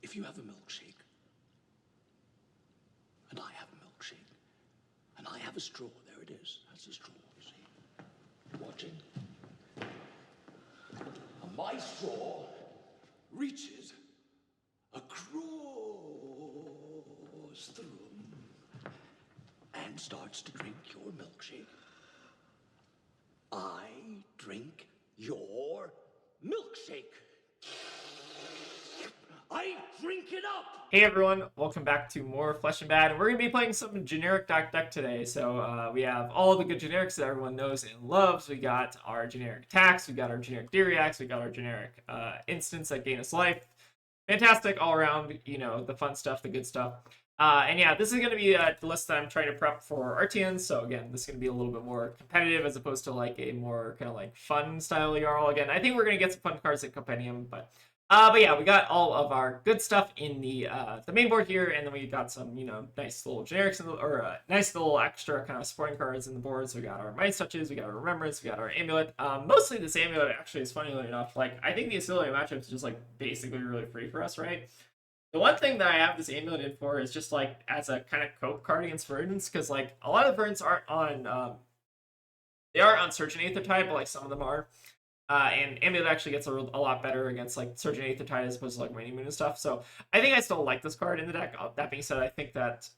if you have a milkshake, and I have a milkshake, and I have a straw, there it is, that's a straw, you see. You watching? And my straw reaches across the room and starts to drink your milkshake. I drink your milkshake. I drink it up! Hey everyone, welcome back to more Flesh and Bad. We're going to be playing some generic deck today. So we have all the good generics that everyone knows and loves. We got our generic attacks, we got our generic D-Reacts, we got our generic instants that gain us life. Fantastic all around, you know, the fun stuff, the good stuff. And yeah, this is going to be the list that I'm trying to prep for RTN. So again, this is going to be a little bit more competitive as opposed to like a more kind of like fun style Jarl. Again, I think we're going to get some fun cards at Compendium, but yeah, we got all of our good stuff in the main board here, and then we got some, you know, nice little generics or nice little extra kind of supporting cards in the board. So we got our Mighty Touches, we got our Remembrance, we got our Amulet. Mostly this Amulet actually is funny enough. Like I think the Asylum matchup is just like basically really free for us, right? The one thing that I have this Amulet in for is just like as a kind of cope card against Verdance, because like a lot of the Verdance aren't on they are on Surgeon Aethertide, but like some of them are. And Amulet actually gets a lot better against like Surgeon Aethertide as opposed to like Waning Moon and stuff. So I think I still like this card in the deck. That being said, I think that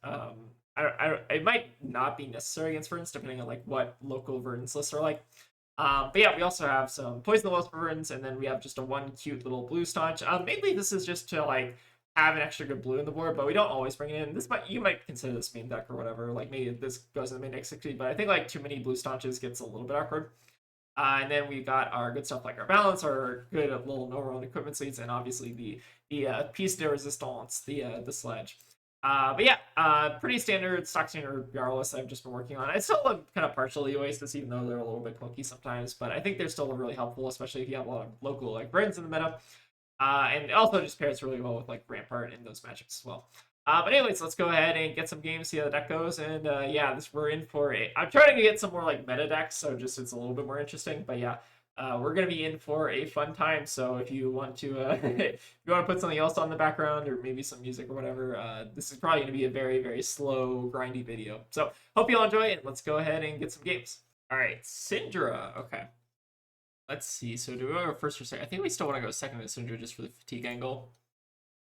it might not be necessary against Verdance depending on like what local Verdance lists are like. But yeah, we also have some Poison the Wells for Verdance, and then we have just a one cute little blue staunch. Mainly this is just to like have an extra good blue in the board, but we don't always bring it in. You might consider this main deck or whatever. Like maybe this goes in the main deck 60, but I think like too many blue staunches gets a little bit awkward. And then we got our good stuff like our balance, our good little no-roll equipment suites, and obviously the piece de resistance, the sledge. But yeah, pretty standard stock standard Jarl lists I've just been working on. I still am kind of partially Oasis, even though they're a little bit clunky sometimes. But I think they're still really helpful, especially if you have a lot of local like brands in the meta. And it also just pairs really well with like Rampart in those matchups as well. But anyways, let's go ahead and get some games, see how the deck goes. And yeah, we're in for I'm trying to get some more like meta decks, so just it's a little bit more interesting. But yeah, we're gonna be in for a fun time. So if you want to, if you want to put something else on the background or maybe some music or whatever, this is probably gonna be a very very slow grindy video. So hope you all enjoy it. Let's go ahead and get some games. All right, Cindra. Okay. Let's see. So do we want to go first or second? I think we still want to go second to Cindra just for the fatigue angle.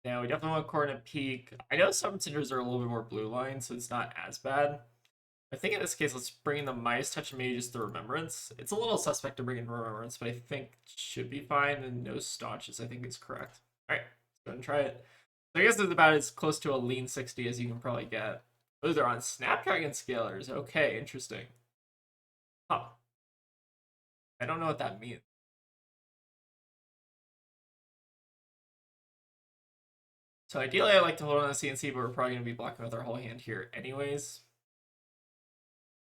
Yeah, we definitely want Coronet Peak. I know some Cinders are a little bit more blue line, so it's not as bad. I think in this case, let's bring in the Mice Touch and maybe just the Remembrance. It's a little suspect to bring in Remembrance, but I think it should be fine. And no Staunches, I think is correct. All right, let's go ahead and try it. So I guess it's about as close to a lean 60 as you can probably get. Oh, they're on Snapdragon Scalers. Okay, interesting. Huh. I don't know what that means. So ideally, I like to hold on the CNC, but we're probably going to be blocking with our whole hand here anyways.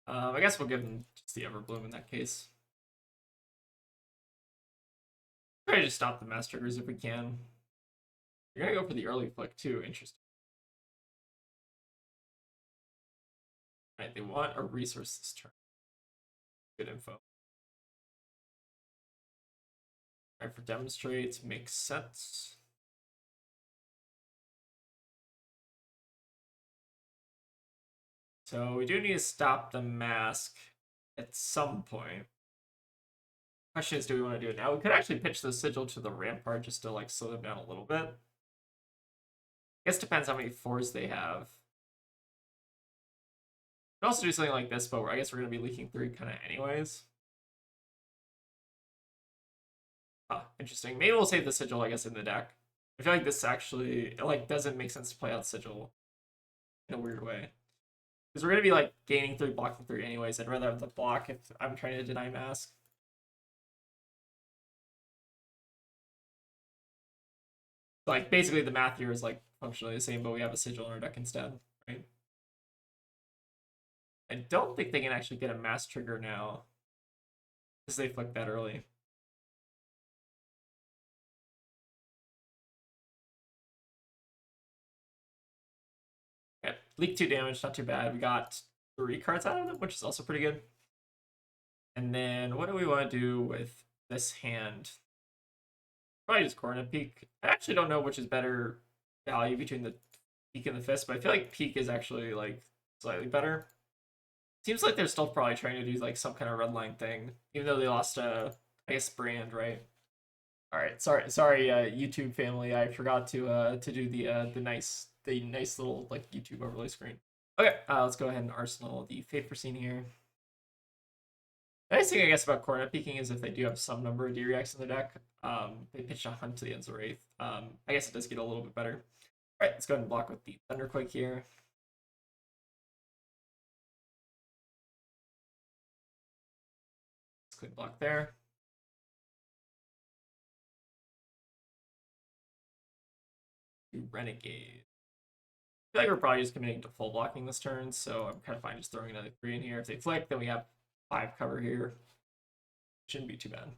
I guess we'll give them just the Everbloom in that case. Try to just stop the Mass Triggers if we can. We're going to go for the early flick too. Interesting. Alright, they want a resource this turn. Good info. Alright, for Demonstrate, makes sense. So we do need to stop the mask at some point. Question is, do we want to do it now? We could actually pitch the Sigil to the Rampart just to like slow them down a little bit. I guess it depends how many fours they have. We could also do something like this, but I guess we're going to be leaking 3 kind of anyways. Huh, interesting. Maybe we'll save the Sigil, I guess, in the deck. I feel like this actually like doesn't make sense to play out Sigil in a weird way. Because we're going to be like gaining 3, blocking 3 anyways. I'd rather have the block if I'm trying to deny mask. Like basically the math here is like functionally the same, but we have a Sigil in our deck instead, right? I don't think they can actually get a mass trigger now because they flicked that early. Okay, leak 2 damage, not too bad. We got 3 cards out of them, which is also pretty good. And then what do we want to do with this hand? Probably just Coronet Peak. I actually don't know which is better value between the Peak and the Fist, but I feel like Peak is actually like slightly better. Seems like they're still probably trying to do like some kind of red line thing, even though they lost I guess brand, right? All right, sorry, YouTube family, I forgot to do the nice little like YouTube overlay screen. Okay, let's go ahead and arsenal the Fate Foreseen here. The nice thing I guess about Coronet peeking is if they do have some number of D-Reacts in the deck, they pitch a Hunt to the ends of Wraith. I guess it does get a little bit better. All right, let's go ahead and block with the Thunderquake here. Let's click block there. Renegade. I feel like we're probably just committing to full blocking this turn, so I'm kind of fine just throwing another 3 in here. If they flick, then we have 5 cover here. Shouldn't be too bad.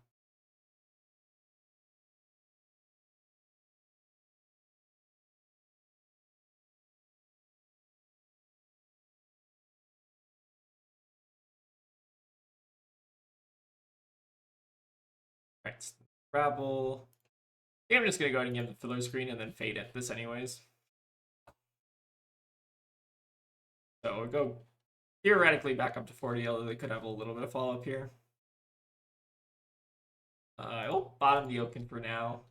All right, Rabble. I think I'm just going to go ahead and give the filler screen and then fade at this anyways. So we'll go theoretically back up to 40, although they could have a little bit of follow-up here. I will bottom the Oaken for now.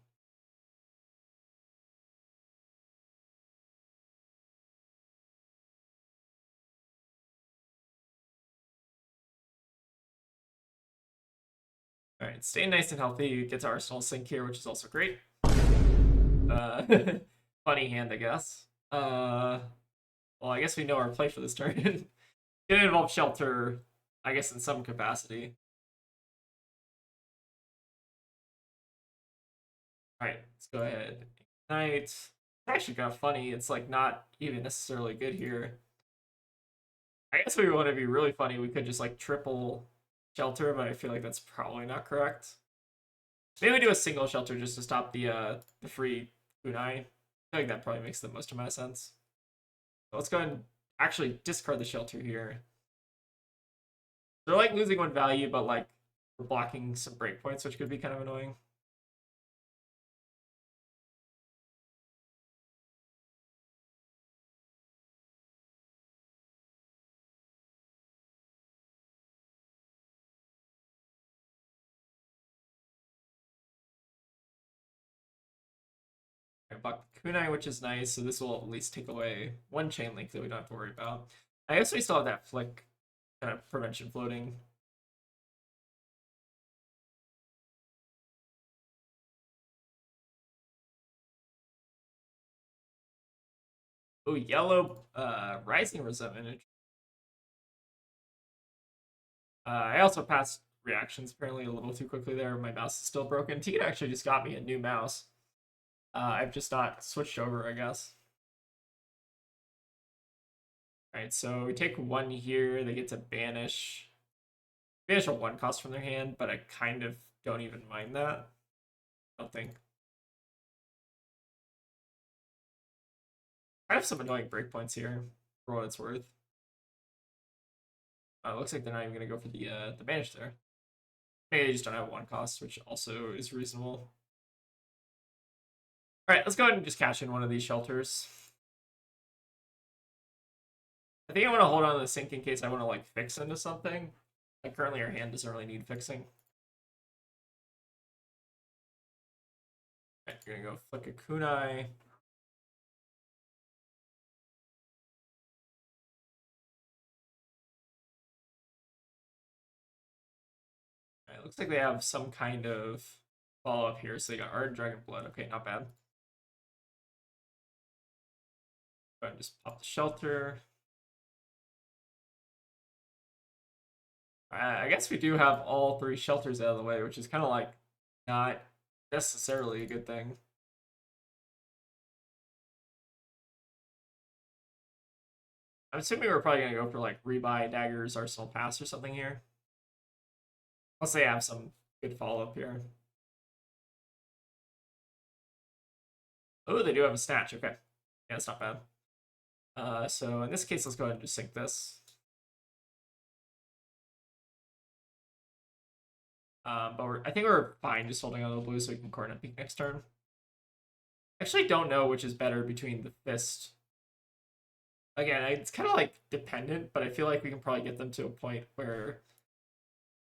All right, stay nice and healthy. Gets Arsenal sync here, which is also great. Funny hand, I guess. Well, I guess we know our play for this turn. Gonna involve Shelter, I guess, in some capacity. All right, let's go ahead. Ignite. It's actually kind of funny. It's like not even necessarily good here. I guess we want to be really funny. We could just like triple Shelter, but I feel like that's probably not correct. Maybe we do a single Shelter just to stop the free Kunai. I feel like that probably makes the most amount of sense. So let's go ahead and actually discard the Shelter here. They're like losing 1 value, but like we're blocking some breakpoints, which could be kind of annoying. I block the Kunai, which is nice, so this will at least take away 1 chain link that we don't have to worry about. I guess we still have that flick kind of prevention floating. Oh, yellow Rising Resentment. I also passed reactions apparently a little too quickly there. My mouse is still broken. Tegan actually just got me a new mouse. I've just not switched over, I guess. All right, so we take 1 here. They get to banish. Banish a 1 cost from their hand, but I kind of don't even mind that. I don't think. I have some annoying breakpoints here, for what it's worth. Looks like they're not even going to go for the banish there. Maybe they just don't have 1 cost, which also is reasonable. All right, let's go ahead and just cash in one of these Shelters. I think I want to hold on to the sync in case I want to like fix into something. Like currently our hand doesn't really need fixing. Right, you're gonna go flick a Kunai. Right, looks like they have some kind of follow-up here. So they got Ardent Dragon Blood. Okay, not bad. Go ahead and just pop the Shelter. I guess we do have all 3 Shelters out of the way, which is kind of like not necessarily a good thing. I'm assuming we're probably gonna go for like Rebuy, Daggers, Arsenal Pass or something here. Unless they have some good follow-up here. Oh, they do have a Snatch. Okay. Yeah, that's not bad. So in this case, let's go ahead and just sync this. But I think we're fine just holding on to the blue so we can Coronet peek next turn. Actually don't know which is better between the fist. Again, it's kind of like dependent, but I feel like we can probably get them to a point where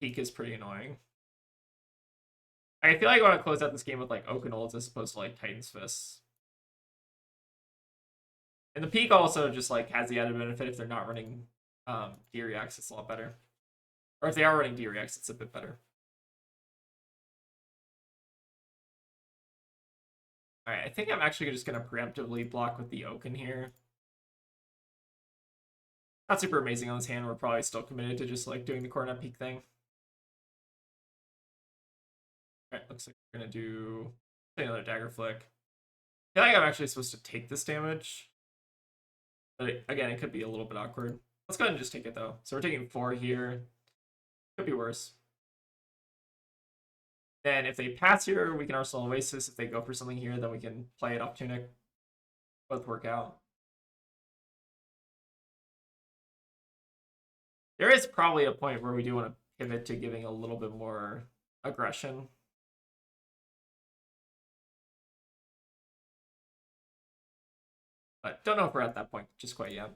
peak is pretty annoying. I feel like I want to close out this game with like Oaken Olds as opposed to like Titan's Fists. And the peak also just like has the added benefit if they're not running D-Reacts, it's a lot better. Or if they are running D-Reacts, it's a bit better. Alright, I think I'm actually just going to preemptively block with the Oaken here. Not super amazing on this hand. We're probably still committed to just like doing the Coronet Peak thing. Alright, looks like we're going to do another Dagger Flick. I feel like I'm actually supposed to take this damage. But again, it could be a little bit awkward. Let's go ahead and just take it though. So we're taking 4 here. Could be worse. Then if they pass here, we can Arsenal Oasis. If they go for something here, then we can play it off Tunic. Both work out. There is probably a point where we do want to pivot to giving a little bit more aggression. But don't know if we're at that point just quite yet.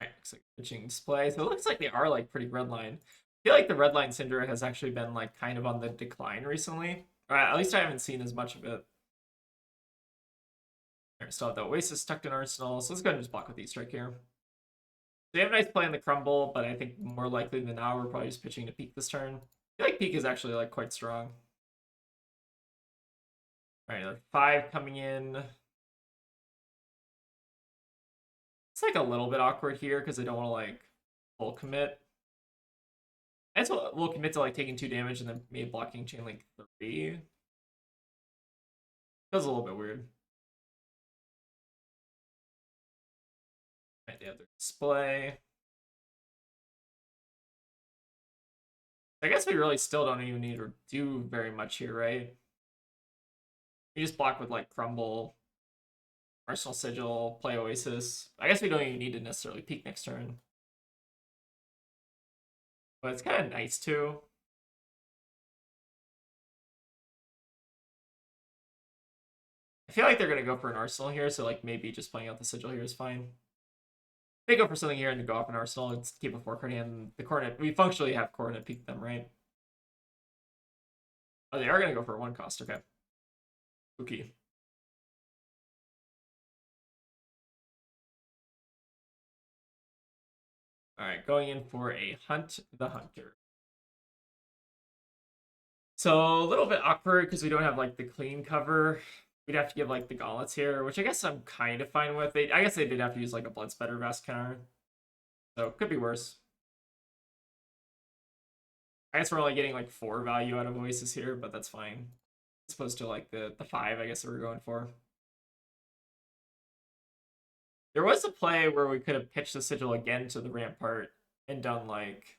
Right, looks like pitching display. So it looks like they are like pretty redline. I feel like the redline Cindra has actually been like kind of on the decline recently. Or at least I haven't seen as much of it. Right, still have the Oasis tucked in Arsenal, so let's go ahead and just block with E-Strike here. They have a nice play in the Crumble, but I think more likely than not, we're probably just pitching to Peak this turn. I feel like Peak is actually like quite strong. Alright, another 5 coming in. It's like a little bit awkward here because I don't want to like full commit. I just will commit to like taking 2 damage and then maybe blocking chain link 3. Feels a little bit weird. Right, they have their display. I guess we really still don't even need to do very much here, right? You just block with like Crumble, Arsenal Sigil, play Oasis. I guess we don't even need to necessarily peak next turn. But it's kind of nice too. I feel like they're going to go for an Arsenal here, so like maybe just playing out the Sigil here is fine. If they go for something here and to go off an Arsenal, it's keep a 4-card hand. The Coronet, we functionally have Coronet peak them, right? Oh, they are going to go for a 1 cost, okay. Okay. Alright, going in for a Hunt the Hunter. So a little bit awkward because we don't have like the clean cover. We'd have to give like the gauntlets here, which I guess I'm kind of fine with. I guess they did have to use like a Blood Spatter Vest counter. So could be worse. I guess we're only getting like 4 value out of Oasis here, but that's fine. As opposed to like the 5, I guess, that we're going for. There was a play where we could have pitched the Sigil again to the Rampart and done like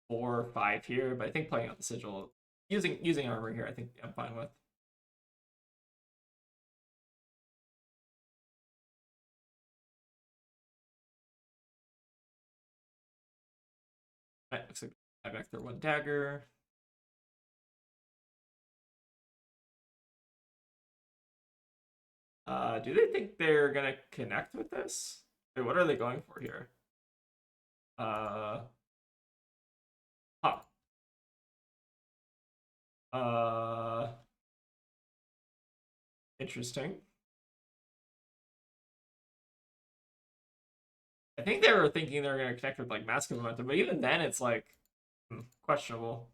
4 or 5 here, but I think playing out the Sigil, using armor here, I think I'm fine with. Right, looks like I back their 1 dagger. Do they think they're gonna connect with this? Wait, what are they going for here? Huh. Interesting. I think they were thinking they were gonna connect with like Mask of Momentum, but even then it's like questionable.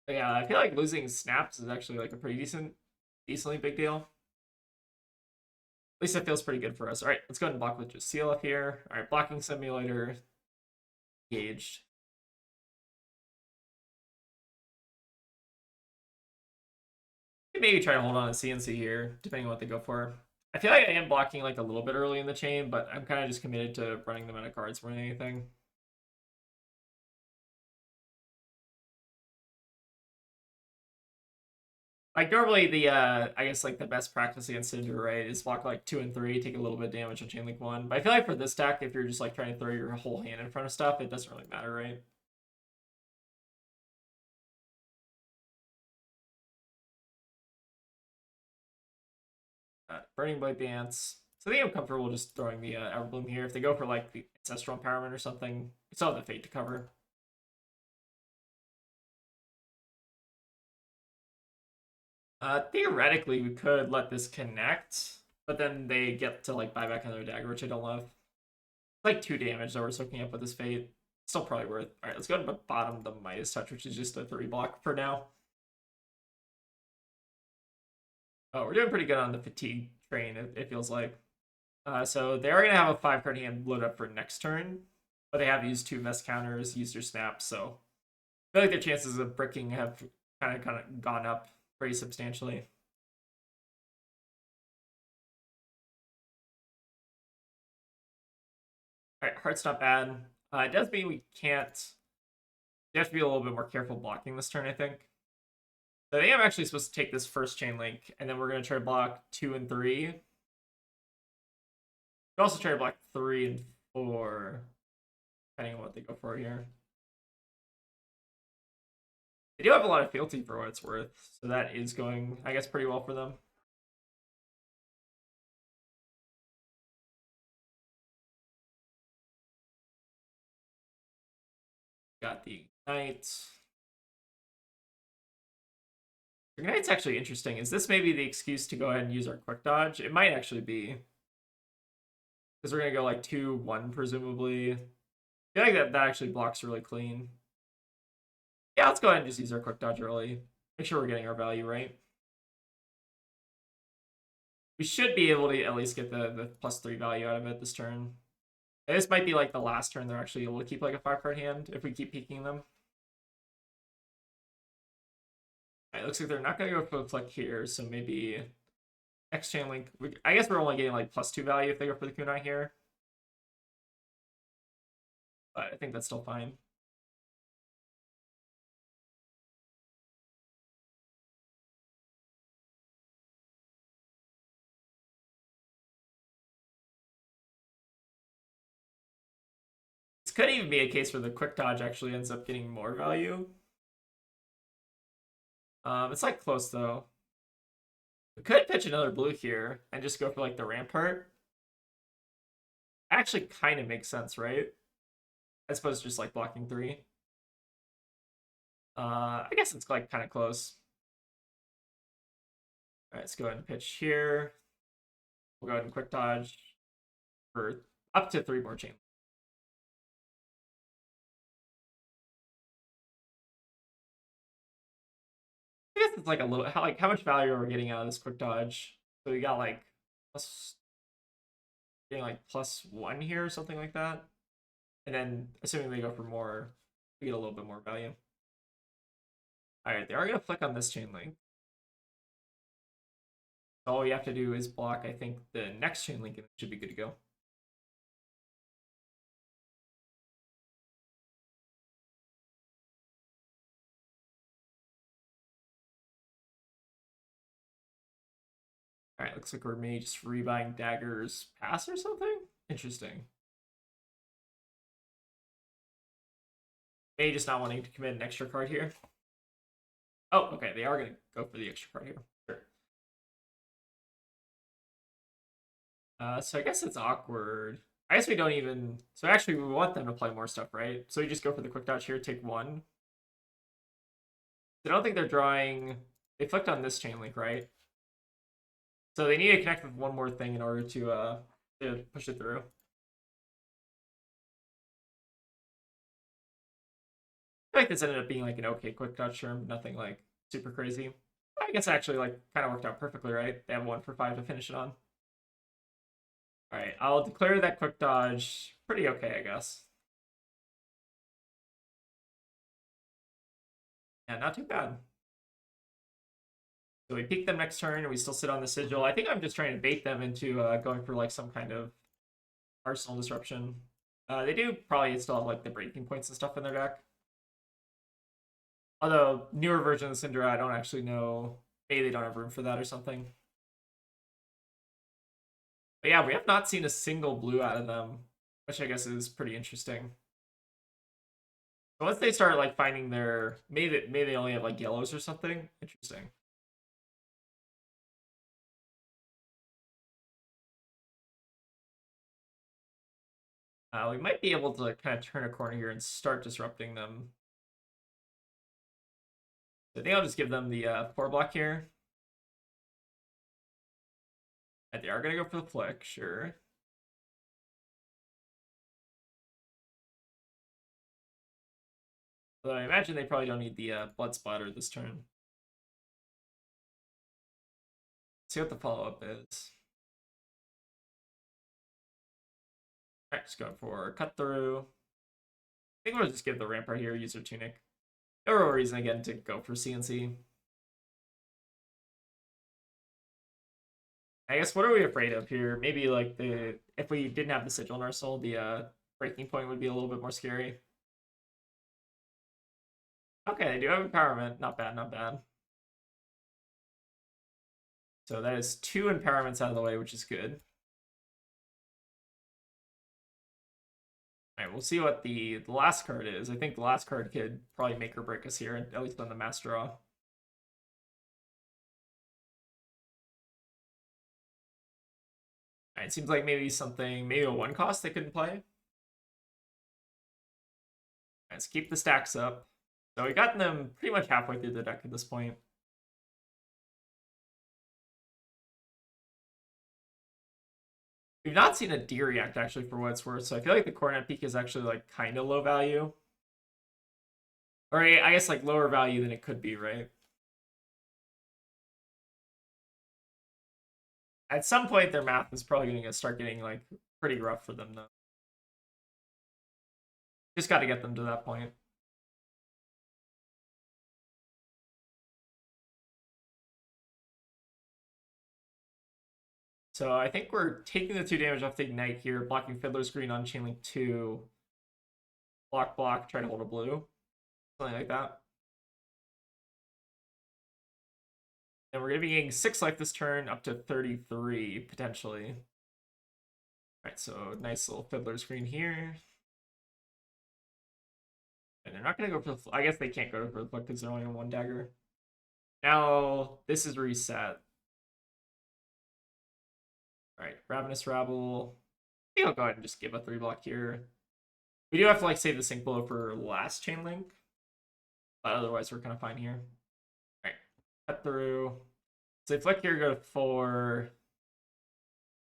But yeah, I feel like losing snaps is actually like a pretty decently big deal. At least it feels pretty good for us. All right, let's go ahead and block with just seal up here. All right, blocking simulator engaged. Maybe try to hold on to CNC here, depending on what they go for. I feel like I am blocking like a little bit early in the chain, but I'm kind of just committed to running them out of cards more than anything. Like normally the I guess like the best practice against Cindra, right, is block like 2 and 3, take a little bit of damage on chain link 1. But I feel like for this deck, if you're just like trying to throw your whole hand in front of stuff, it doesn't really matter, right? Burning Blade Dance. So I think I'm comfortable just throwing the Everbloom here. If they go for like the Ancestral Empowerment or something, it's all the Fate to cover. Theoretically, we could let this connect, but then they get to like buy back another dagger, which I don't love. It's like 2 damage that we're soaking up with this Fate. Still probably worth. All right, let's go to the bottom, the Midas Touch, which is just a 3 block for now. Oh, we're doing pretty good on the fatigue train, it feels like. So they are going to have a 5-card hand load up for next turn, but they have used 2 vest counters, used their snaps, so I feel like their chances of bricking have kind of gone up pretty substantially. All right, heart's not bad. It does mean we can't. You have to be a little bit more careful blocking this turn, I think. So I think I'm actually supposed to take this first chain link, and then we're going to try to block 2 and 3. We also try to block 3 and 4, depending on what they go for here. They do have a lot of fealty for what it's worth, so that is going, I guess, pretty well for them. Got the Ignite. Ignite's actually interesting. Is this maybe the excuse to go ahead and use our quick dodge? It might actually be. Because we're going to go like 2-1, presumably. I feel like that actually blocks really clean. Yeah, let's go ahead and just use our quick dodge early. Make sure we're getting our value right. We should be able to at least get the +3 value out of it this turn. And this might be like the last turn they're actually able to keep like a 5-card hand if we keep peeking them. It looks like they're not going to go for the flick here, so maybe X chain link. I guess we're only getting like +2 value if they go for the kunai here. But I think that's still fine. This could even be a case where the quick dodge actually ends up getting more value. It's like close though. We could pitch another blue here and just go for like the rampart. Actually kind of makes sense, right? As opposed to just like blocking 3. I guess it's like kind of close. All right, let's go ahead and pitch here. We'll go ahead and quick dodge for up to 3 more chain. I guess it's like a little, how much value are we getting out of this quick dodge? So we got like getting like +1 here or something like that. And then assuming they go for more, we get a little bit more value. All right, they are going to flick on this chain link. All you have to do is block, I think, the next chain link and it should be good to go. All right, looks like we're maybe just rebuying daggers pass or something. Interesting. Maybe just not wanting to commit an extra card here. Oh, okay, they are going to go for the extra card here. Sure. So I guess it's awkward. I guess we don't even... So actually, we want them to play more stuff, right? So we just go for the quick dodge here, take 1. I don't think they're drawing... They flicked on this chain link, right? So they need to connect with one more thing in order to push it through. I feel like this ended up being like an okay quick dodge term, nothing like super crazy. I guess actually like kind of worked out perfectly, right? They have 1 for 5 to finish it on. All right, I'll declare that quick dodge pretty okay, I guess. Yeah, not too bad. So we peek them next turn, and we still sit on the sigil. I think I'm just trying to bait them into going for like some kind of arsenal disruption. They do probably still have like the breaking points and stuff in their deck. Although newer versions of Cindra, I don't actually know maybe they don't have room for that or something. But yeah, we have not seen a single blue out of them, which I guess is pretty interesting. So once they start like finding their, maybe they only have like yellows or something. Interesting. We might be able to kind of turn a corner here and start disrupting them. So I think I'll just give them the 4 block here. And they are going to go for the flick, sure. But I imagine they probably don't need the blood splatter this turn. Let's see what the follow-up is. Alright, just going for cut through. I think we'll just give the rampart here, use our tunic. No real reason again to go for CNC. I guess what are we afraid of here? Maybe like if we didn't have the sigil in our soul, the breaking point would be a little bit more scary. Okay, they do have empowerment. Not bad, not bad. So that is 2 empowerments out of the way, which is good. Alright, we'll see what the last card is. I think the last card could probably make or break us here, at least on the mass draw. Alright, it seems like maybe maybe a 1 cost they couldn't play. Let's keep the stacks up. So we got them pretty much halfway through the deck at this point. We've not seen a D react actually for what it's worth, so I feel like the Coronet Peak is actually like kind of low value. Or I guess like lower value than it could be, right? At some point their math is probably going to start getting like pretty rough for them though. Just got to get them to that point. So I think we're taking the 2 damage off the Ignite here, blocking Fiddler's Green on Chainlink 2. Block, try to hold a blue. Something like that. And we're going to be getting 6 life this turn, up to 33, potentially. Alright, so nice little Fiddler's Green here. And they're not going to go for the... I guess they can't go for the flick because they're only on 1 dagger. Now, this is reset. Alright, Ravenous Rabble. I think I'll go ahead and just give a 3 block here. We do have to like save the sync blow for last chain link. But otherwise we're kind of fine here. Alright, cut through. So they flick here, go to 4.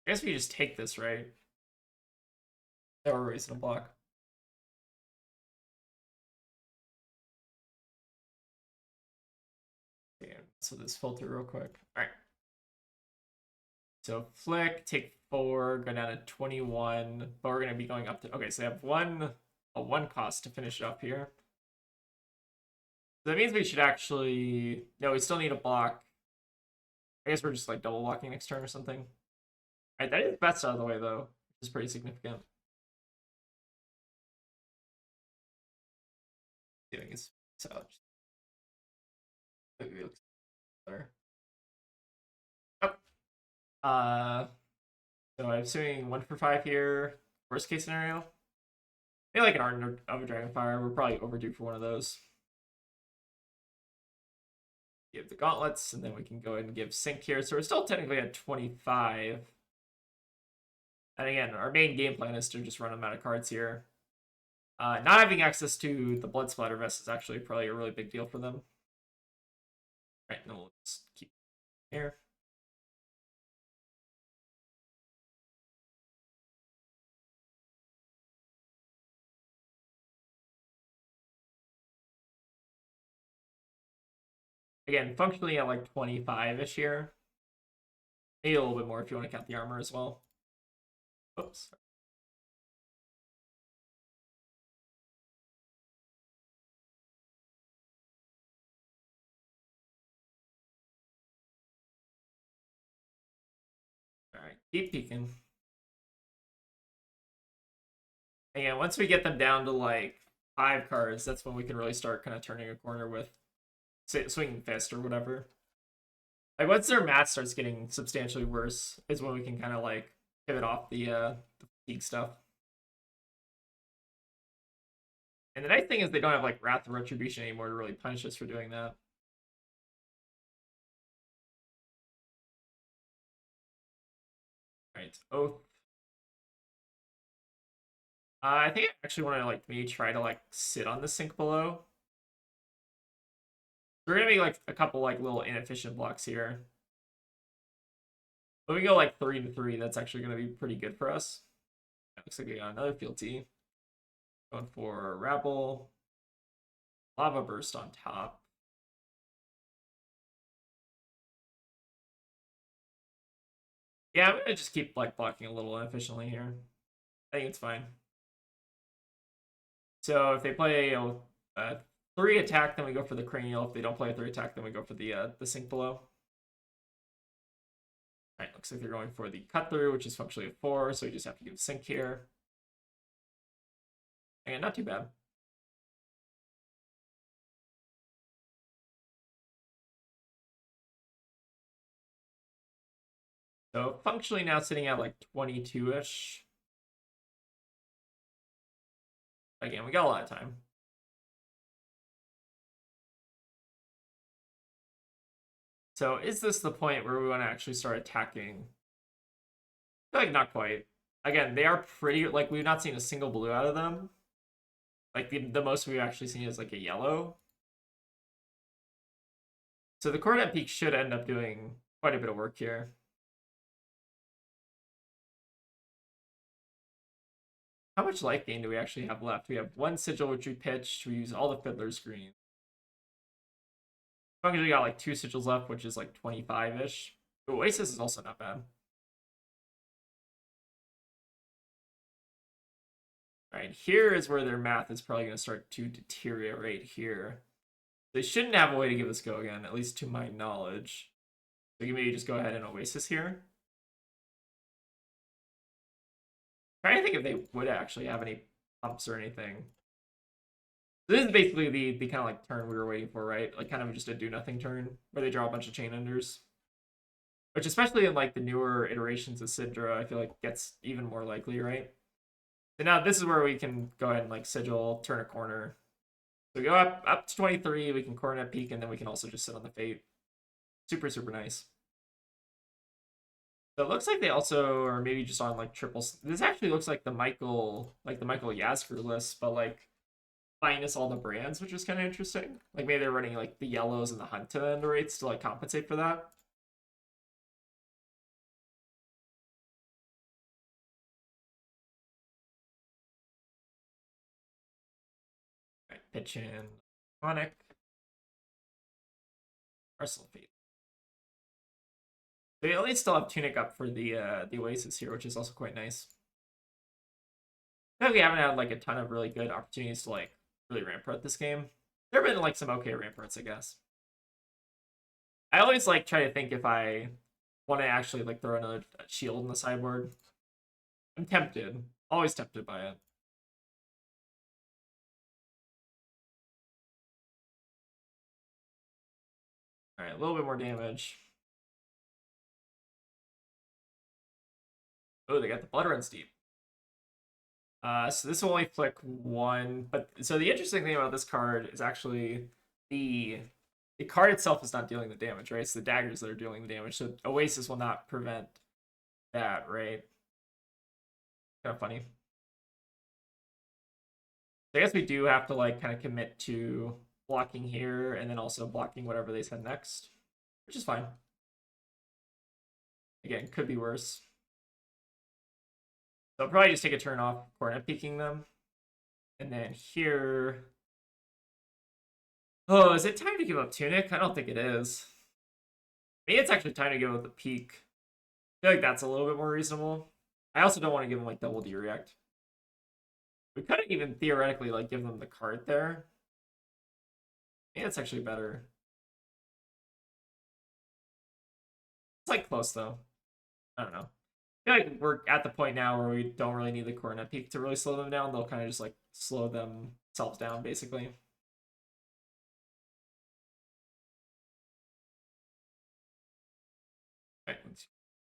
I guess we just take this, right? No reason to block. So this filter real quick. Alright. So flick, take 4, go down to 21, but we're gonna be going up to okay, so they have a 1 cost to finish it up here. So that means we should actually no, we still need a block. I guess we're just like double blocking next turn or something. Alright, that is best out of the way though, which is pretty significant. Doing his out. Maybe it looks better. So I'm assuming 1 for 5 here. Worst case scenario. Maybe like an Ardent of a Dragonfire. We're probably overdue for one of those. Give the gauntlets, and then we can go ahead and give sync here. So we're still technically at 25. And again, our main game plan is to just run them out of cards here. Not having access to the Blood Splatter Vest is actually probably a really big deal for them. All right, no, we'll just keep here. Again, functionally at like 25-ish here. Maybe a little bit more if you want to count the armor as well. Oops. Alright, keep peeking. Again, once we get them down to like 5 cards, that's when we can really start kind of turning a corner with Swinging Fist or whatever. Like once their math starts getting substantially worse is when we can kind of like pivot off the fatigue stuff. And the nice thing is they don't have like Wrath of Retribution anymore to really punish us for doing that. Alright, Oath. I think I actually want to like maybe try to like sit on the sink below. We're gonna make like a couple like little inefficient blocks here. But we go like 3 to 3, that's actually gonna be pretty good for us. That looks like we got another fealty. Going for Rabble. Lava Burst on top. Yeah, I'm gonna just keep like blocking a little inefficiently here. I think it's fine. So if they play a 3 attack, then we go for the cranial. If they don't play a 3 attack, then we go for the sink below. Alright, looks like they're going for the cut through, which is functionally a 4, so we just have to give sink here. And not too bad. So functionally now sitting at like 22-ish. Again, we got a lot of time. So is this the point where we want to actually start attacking? I feel like not quite. Again, they are pretty, like we've not seen a single blue out of them. Like the most we've actually seen is like a yellow. So the Coronet Peak should end up doing quite a bit of work here. How much life gain do we actually have left? We have 1 sigil, which we pitched. We use all the Fiddler's Green. We got like 2 sigils left, which is like 25-ish. Oasis is also not bad. Alright, here is where their math is probably going to start to deteriorate here. They shouldn't have a way to give this go again, at least to my knowledge. So you maybe just go ahead and Oasis here. I'm trying to think if they would actually have any pumps or anything. This is basically the kind of like turn we were waiting for, right? Like kind of just a do nothing turn where they draw a bunch of chain enders. Which especially in like the newer iterations of Cindra, I feel like gets even more likely, right? So now this is where we can go ahead and like sigil, turn a corner. So we go up to 23, we can Coronet Peak, and then we can also just sit on the Fate. Super, super nice. So it looks like they also are maybe just on like triples. This actually looks like the Michael Yasker list, but like minus all the brands, which is kind of interesting. Like maybe they're running like the yellows and the hunt to end rates to like compensate for that. Right, pitch in Onic. Arsenal Fate. They at least still have Tunic up for the Oasis here, which is also quite nice. I think we haven't had like a ton of really good opportunities to like really rampart this game. There have been like some okay ramparts, I guess. I always like try to think if I want to actually like throw another shield in the sideboard. I'm tempted, always tempted by it. All right, a little bit more damage. Oh, they got the Blood Runs Deep. So this will only flick 1, but so the interesting thing about this card is actually the card itself is not dealing the damage, right? It's the daggers that are dealing the damage. So Oasis will not prevent that, right? Kind of funny. I guess we do have to like kind of commit to blocking here and then also blocking whatever they send next, which is fine. Again, could be worse. So I'll probably just take a turn off Coronet Peaking them. And then here... Oh, is it time to give up Tunic? I don't think it is. Maybe it's actually time to give up the Peak. I feel like that's a little bit more reasonable. I also don't want to give them like double D react. We could even theoretically like give them the card there. Maybe it's actually better. It's like close though. I don't know. I feel like we're at the point now where we don't really need the Coronet Peak to really slow them down. They'll kind of just like slow themselves down basically.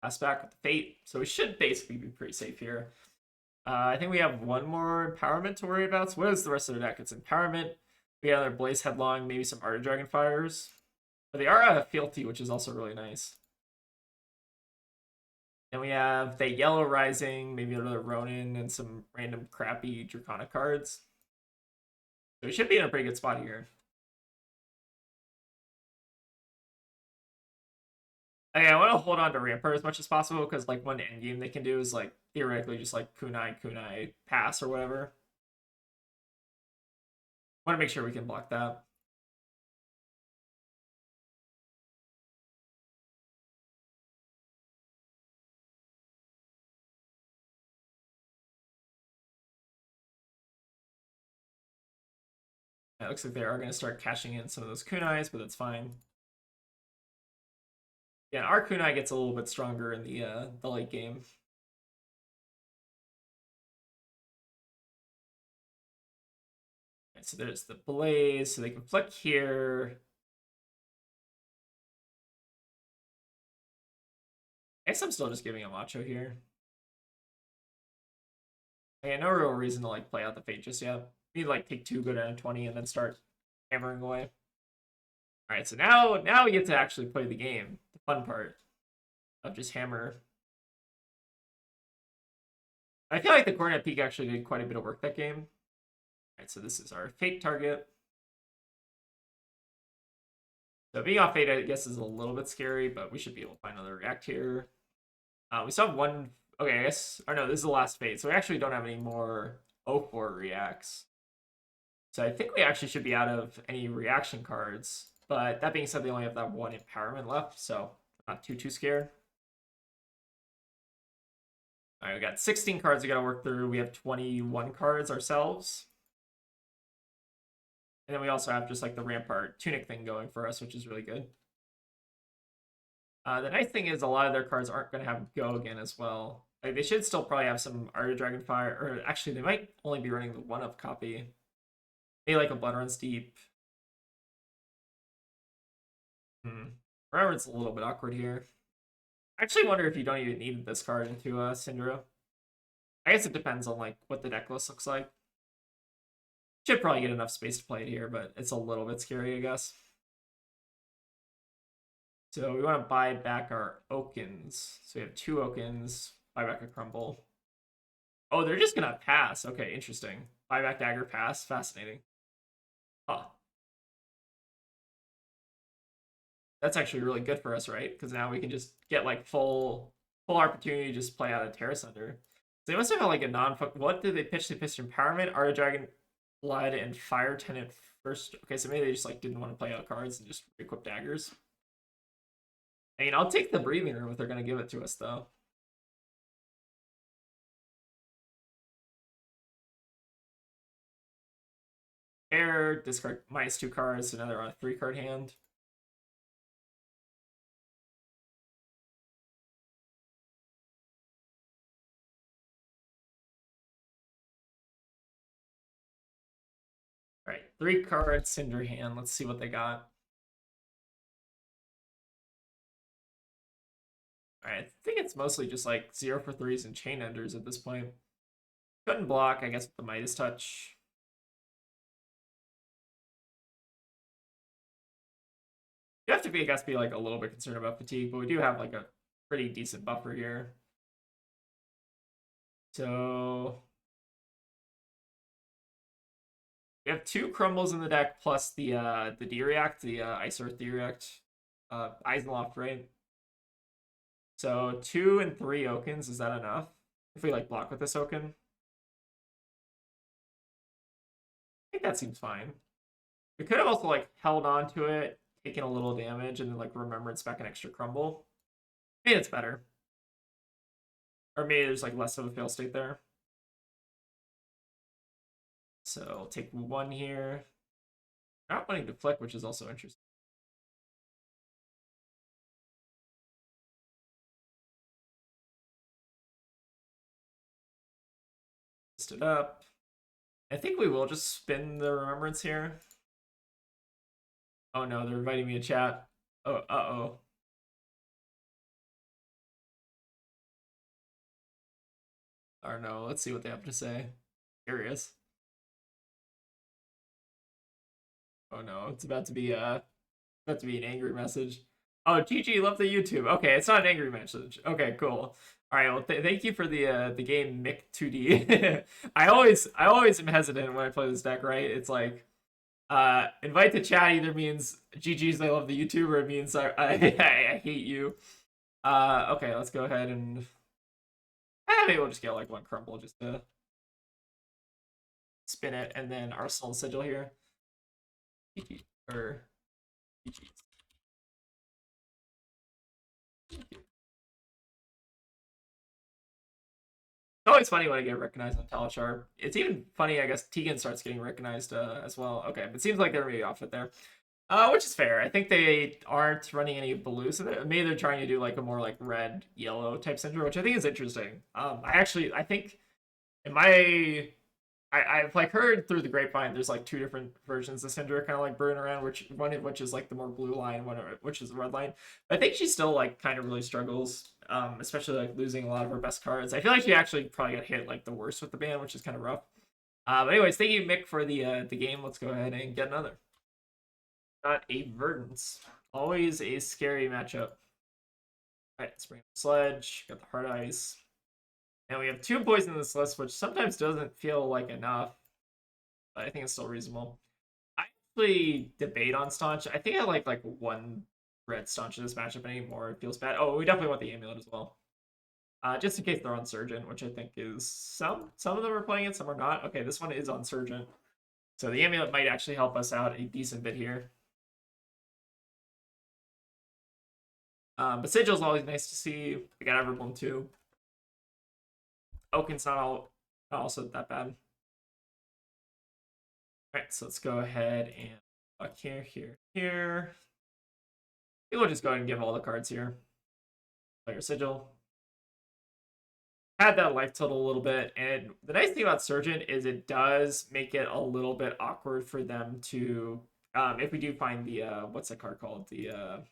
pass back with the Fate. So we should basically be pretty safe here. I think we have one more Empowerment to worry about. So what is the rest of the deck? It's Empowerment. We have our Blaze Headlong, maybe some Art of Dragonfires. But they are Fealty, which is also really nice. And we have the Yellow Rising, maybe another Ronin, and some random crappy Draconic cards. So we should be in a pretty good spot here. Okay, I want to hold on to Rampart as much as possible because like one endgame they can do is like theoretically just like kunai pass or whatever. Want to make sure we can block that. It looks like they are going to start cashing in some of those kunais, but that's fine. Yeah, our kunai gets a little bit stronger in the late game. Right, so there's the Blaze, so they can flick here. I guess I'm still just giving a Macho here. Okay, no real reason to like play out the Fate just yet. We need to like take 2, go down to 20, and then start hammering away. Alright, so now we get to actually play the game. The fun part of just hammer. I feel like the Coronet Peak actually did quite a bit of work that game. Alright, so this is our Fate target. So being off Fate, I guess, is a little bit scary, but we should be able to find another React here. We still have one... Okay, I guess... Or no, this is the last Fate, so we actually don't have any more 04 Reacts. So I think we actually should be out of any reaction cards. But that being said, they only have that one Empowerment left, so I'm not too scared. All right, we got 16 cards we got to work through. We have 21 cards ourselves. And then we also have just like the Rampart Tunic thing going for us, which is really good. The nice thing is a lot of their cards aren't going to have Go again as well. Like they should still probably have some Art of Dragonfire, or actually they might only be running the 1-of copy. Maybe like a Blood Runs Deep. Remember, it's a little bit awkward here. I actually wonder if you don't even need this card into Cindra. I guess it depends on like what the deck list looks like. Should probably get enough space to play it here, but it's a little bit scary, I guess. So we want to buy back our Okins. So we have 2 Okins. Buy back a Crumble. Oh, they're just gonna pass. Okay, interesting. Buy back Dagger, pass. Fascinating. Huh. That's actually really good for us, right? Because now we can just get like full opportunity to just play out a Terra Sunder. So they must have like a what did they pitch? They pitched Empowerment, Art of Dragon Blood, and Fire Tenant first. Okay, so maybe they just like didn't want to play out cards and just equip daggers. I mean, I'll take the Breathing Room if they're gonna give it to us though. Air, discard -2 cards, so now they're on a 3-card hand. All right, 3 cards, Cinder hand. Let's see what they got. All right, I think it's mostly just like 0 for 3s and Chain Enders at this point. Couldn't block, I guess, with the Midas Touch. You have to be, I guess, like a little bit concerned about fatigue, but we do have like a pretty decent buffer here. So we have 2 Crumbles in the deck plus the D-React, the Ice Earth D-React, Eisenloft, right? So 2 and 3 Okins, is that enough? If we like block with this Okin? I think that seems fine. We could have also like held on to it, taken a little damage, and then like Remembrance back an extra Crumble. Maybe it's better. Or maybe there's like less of a fail state there. So I'll take 1 here. Not wanting to flick, which is also interesting. It up. I think we will just spin the Remembrance here. Oh no, they're inviting me to chat. Oh, uh-oh. I don't know. Let's see what they have to say. Curious. Oh no, it's about to be an angry message. Oh, GG, love the YouTube. Okay, it's not an angry message. Okay, cool. All right, well, thank you for the game Mick 2D. I always am hesitant when I play this deck. Right? It's like invite to chat either means GG's I love the YouTube or it means I hate you. Okay, let's go ahead and maybe we'll just get like one crumble just to spin it, and then Arsenal Sigil here. GG or GG. It's always funny when I get recognized on Talachar. It's even funny, I guess, Tegan starts getting recognized as well. Okay, but it seems like they're maybe off it there. Which is fair. I think they aren't running any blues. Maybe they're trying to do like a more like red yellow type Cindra, which I think is interesting. I think in my I've like heard through the grapevine there's like two different versions of Cindra kind of like brewing around, one of which is like the more blue line, one of which is the red line. But I think she still like kind of really struggles, especially like losing a lot of her best cards. I feel like she actually probably got hit like the worst with the ban, which is kind of rough. But anyways, thank you Mick for the game. Let's go ahead and get another. Got a Verdance. Always a scary matchup. Alright, let's bring up Sledge. Got the Hard Ice. And we have 2 poison in this list, which sometimes doesn't feel like enough. But I think it's still reasonable. I actually debate on Staunch. I think I like 1 red Staunch in this matchup anymore. It feels bad. Oh, we definitely want the Amulet as well. Just in case they're on Surgeon, which I think is some of them are playing it, some are not. Okay, this one is on Surgeon. So the Amulet might actually help us out a decent bit here. But Sigil's always nice to see. We got Everbloom too. Oaken's not also that bad. Alright, so let's go ahead and fuck here. We'll just go ahead and give all the cards here. Player Sigil. Had that life total a little bit, and the nice thing about Surgeon is it does make it a little bit awkward for them to, if we do find the, what's that card called? If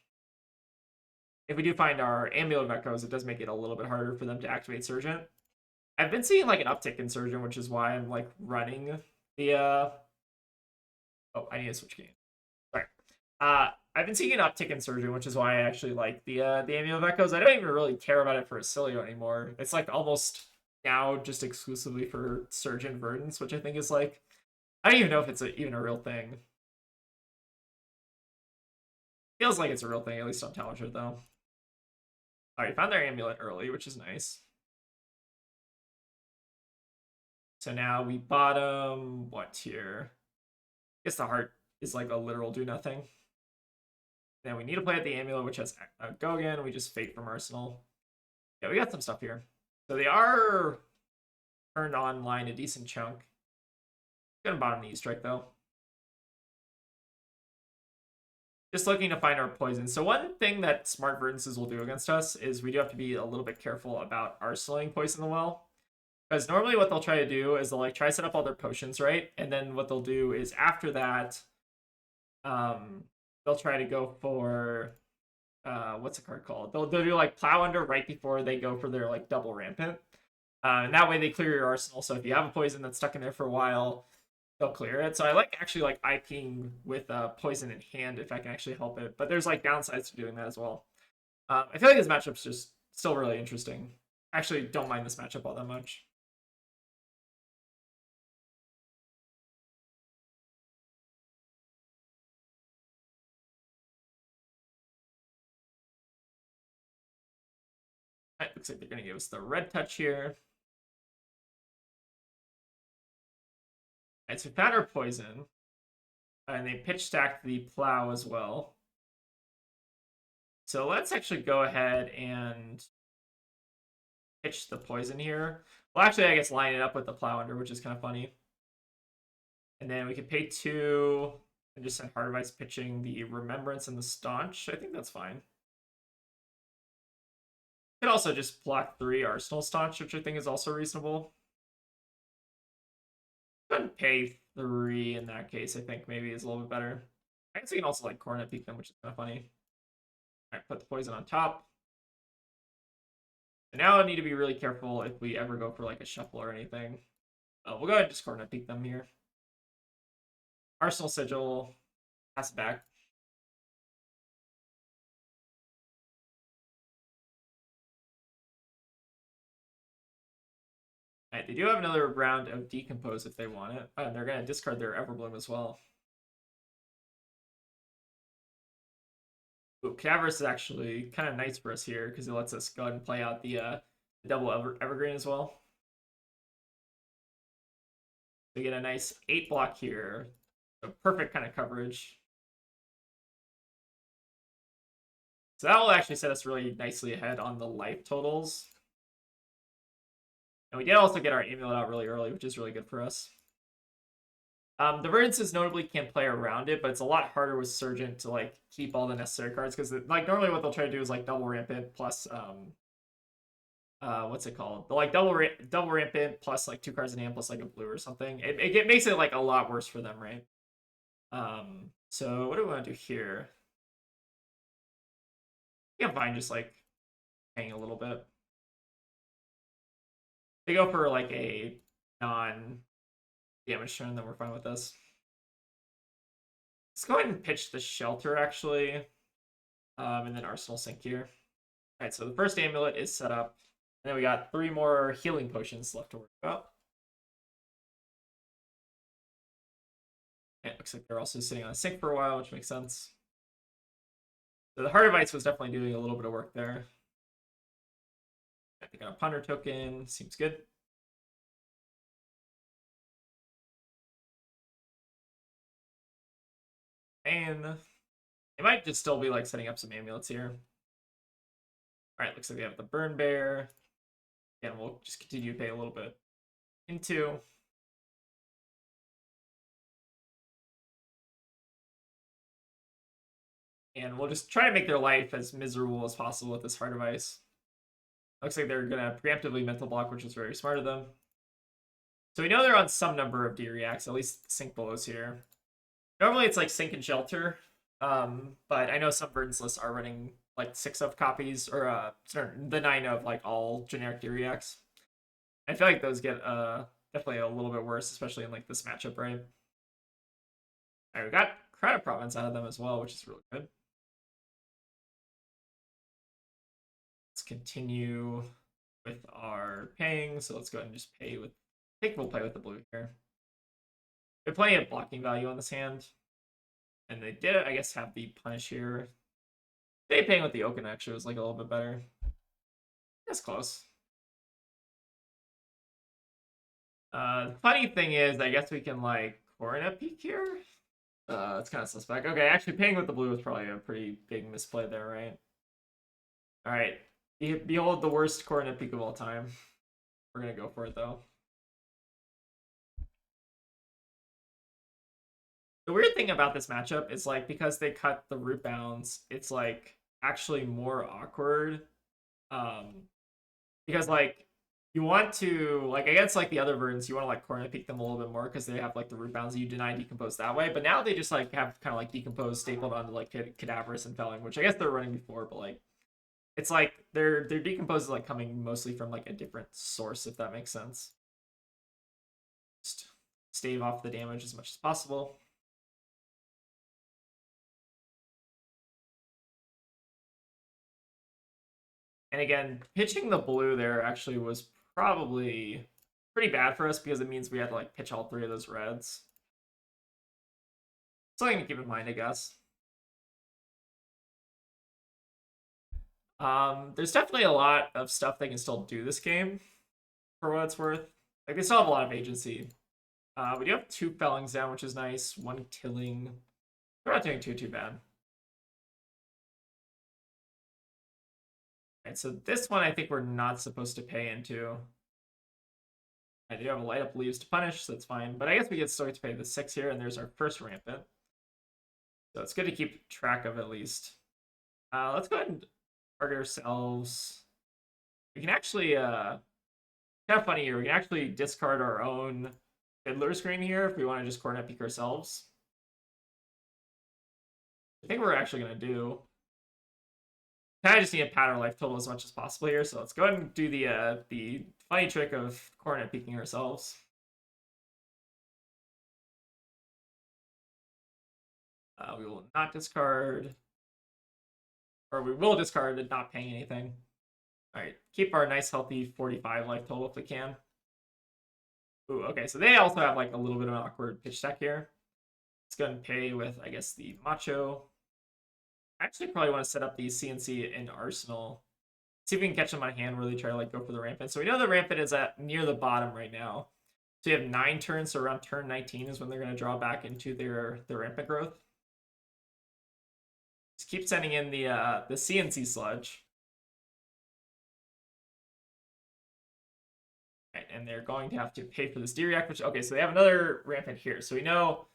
we do find our Amulet of Echoes, it does make it a little bit harder for them to activate Surgeon. I've been seeing like an uptick in Surgeon, which is why I'm like running the oh, I need to switch game. Sorry. I've been seeing an uptick in Surgeon, which is why I actually like the Amulet of Echoes. I don't even really care about it for Acilio anymore. It's like almost now just exclusively for Surgeon Verdance, which I think is like, I don't even know if it's even a real thing. Feels like it's a real thing, at least on Talachar though. Alright, found their Amulet early, which is nice. So now we bottom what here? I guess the heart is like a literal do nothing. Then we need to play at the Amulet, which has a go again. We just Fate from Arsenal. Yeah, we got some stuff here. So they are turned online a decent chunk. Gonna bottom the E-Strike though. Just looking to find our poison. So one thing that smart Verdances will do against us is we do have to be a little bit careful about arsenaling Poison the Well. Because normally what they'll try to do is they'll like try to set up all their potions, right? And then what they'll do is after that, they'll try to go for what's the card called? They'll do like Plow Under right before they go for their like double rampant. And that way they clear your arsenal. So if you have a poison that's stuck in there for a while, they'll clear it. So I like actually like IPing with poison in hand if I can actually help it. But there's like downsides to doing that as well. I feel like this matchup's just still really interesting. Actually, don't mind this matchup all that much. Right, looks like they're going to give us the red touch here. Alright, so we found our poison. And they pitch stacked the plow as well. So let's actually go ahead and pitch the poison here. Well, actually, I guess line it up with the plow under, which is kind of funny. And then we can pay 2 and just send Heart of Ice pitching the Remembrance and the Staunch. I think that's fine. Could also just block 3 Arsenal Staunch, which I think is also reasonable. Go ahead and pay 3 in that case, I think maybe is a little bit better. I guess we can also like Coronet Peek them, which is kind of funny. Alright, put the poison on top. And now I need to be really careful if we ever go for like a shuffle or anything. We'll go ahead and just Coronet Peak them here. Arsenal Sigil, pass it back. Alright, they do have another round of Decompose if they want it. And they're going to discard their Everbloom as well. Ooh, Cadaverous is actually kind of nice for us here because it lets us go ahead and play out the double Evergreen as well. We get a nice 8 block here. So perfect kind of coverage. So that will actually set us really nicely ahead on the life totals. And we did also get our Amulet out really early, which is really good for us. The Verdances notably can play around it, but it's a lot harder with Surgent to like keep all the necessary cards because like normally what they'll try to do is like double Rampant plus what's it called? Like double Rampant plus like 2 cards in hand plus like a blue or something. It makes it like a lot worse for them, right? So what do we want to do here? Yeah, fine, just like hang a little bit. They go for like a non-damage turn, then we're fine with this. Let's go ahead and pitch the Shelter, actually. And then Arsenal Sink here. Alright, so the first Amulet is set up. And then we got 3 more healing potions left to worry about. And it looks like they're also sitting on a Sink for a while, which makes sense. So the Heart of Ice was definitely doing a little bit of work there. I think on a Ponder token seems good. And it might just still be like setting up some amulets here. Alright, looks like we have the Burn Bear. Again, we'll just continue to pay a little bit into. And we'll just try to make their life as miserable as possible with this Heart of Ice. Looks like they're going to preemptively mental block, which is very smart of them. So we know they're on some number of D-Reacts, at least Sink Belows here. Normally it's like Sink and Shelter, but I know some Verdance lists are running like 6 of copies, or the 9 of like all generic D-Reacts. I feel like those get definitely a little bit worse, especially in like this matchup, right? Alright, we got Crowded Province out of them as well, which is really good. Let's continue with our paying, so let's go ahead and just pay with... I think we'll play with the blue here. We have plenty of blocking value on this hand. And they did, I guess, have the punish here. They paying with the Oaken actually was like a little bit better. That's close. The funny thing is, I guess we can like Coronet Peak here. It's kind of suspect. Okay, actually paying with the blue was probably a pretty big misplay there, right? All right, behold the worst Coronet Peak of all time. We're gonna go for it though. The weird thing about this matchup is like because they cut the root bounds, it's like actually more awkward. Because like you want to like against like the other Verdants, you want to like Coronet Peak them a little bit more because they have like the root bounds and you deny Decompose that way. But now they just like have kind of like Decompose stapled onto like Cadaverous and Felling, which I guess they're running before, but like it's like their Decompose is like coming mostly from like a different source, if that makes sense. Just stave off the damage as much as possible. And again, pitching the blue there actually was probably pretty bad for us because it means we had to like pitch all 3 of those reds. Something to keep in mind, I guess. There's definitely a lot of stuff they can still do this game, for what it's worth. Like, they still have a lot of agency. We do have 2 Fellings down, which is nice. 1 Killing. We're not doing too bad. Alright, so this one I think we're not supposed to pay into. I do have a light up leaves to punish, so that's fine. But I guess we get started to pay the 6 here, and there's our first Rampant. So it's good to keep track of at least. Let's go ahead and target ourselves. We can actually, kind of funny here, we can actually discard our own Fiddler screen here if we want to just Coronet Peak ourselves. I think we're actually going to do. kind of just need to pad our life total as much as possible here. So let's go ahead and do the funny trick of coronet peeking ourselves. We will not discard, or we will discard it, not paying anything. All right, keep our nice healthy 45 life total if we can. Ooh, okay, so they also have like a little bit of an awkward pitch stack here. Let's go ahead and pay with, I guess, the Macho. I actually probably want to set up the CNC in Arsenal. See if we can catch them on hand, really try to like go for the Rampant. So we know the Rampant is at near the bottom right now. So you have 9 turns, so around turn 19 is when they're going to draw back into their Rampant growth. Just keep sending in the CNC Sludge. Right, and they're going to have to pay for this D-React, which, okay, so they have another Rampant here. So we know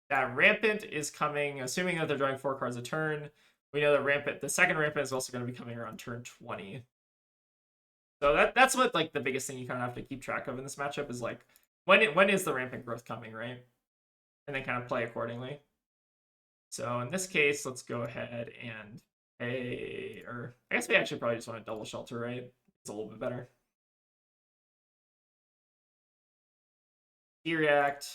that Rampant is coming, assuming that they're drawing 4 cards a turn. We know that Rampant, the second Rampant is also going to be coming around turn 20. So that's what like the biggest thing you kind of have to keep track of in this matchup is like when is the Rampant growth coming, right? And then kind of play accordingly. So in this case, let's go ahead and pay, or I guess we actually probably just want to double shelter, right? It's a little bit better. D-React.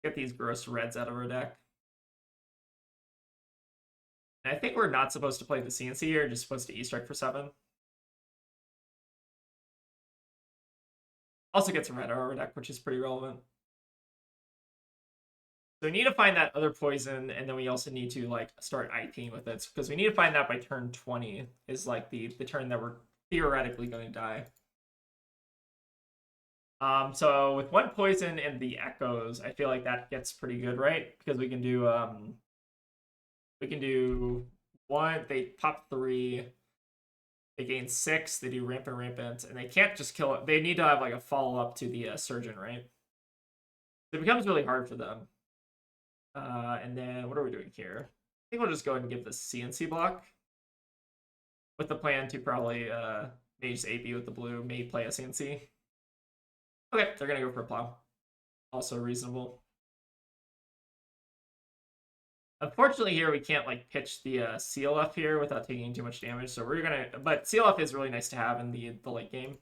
Get these gross reds out of our deck. And I think we're not supposed to play the CNC here, just supposed to E-Strike for 7. Also gets a red out of our deck, which is pretty relevant. So we need to find that other poison, and then we also need to like start IPing with it, because we need to find that by turn 20 is like the turn that we're theoretically going to die. So with 1 poison and the echoes, I feel like that gets pretty good, right? Because we can do 1, they pop 3, they gain 6, they do rampant, and they can't just kill it. They need to have like a follow-up to the surgeon, right? So it becomes really hard for them. And then what are we doing here? I think we'll just go ahead and give the CNC block with the plan to probably maybe just AP with the blue, maybe play a CNC. Okay, they're gonna go for a plow. Also reasonable. Unfortunately here we can't like pitch the CLF here without taking too much damage, so we're gonna, but CLF is really nice to have in the late game.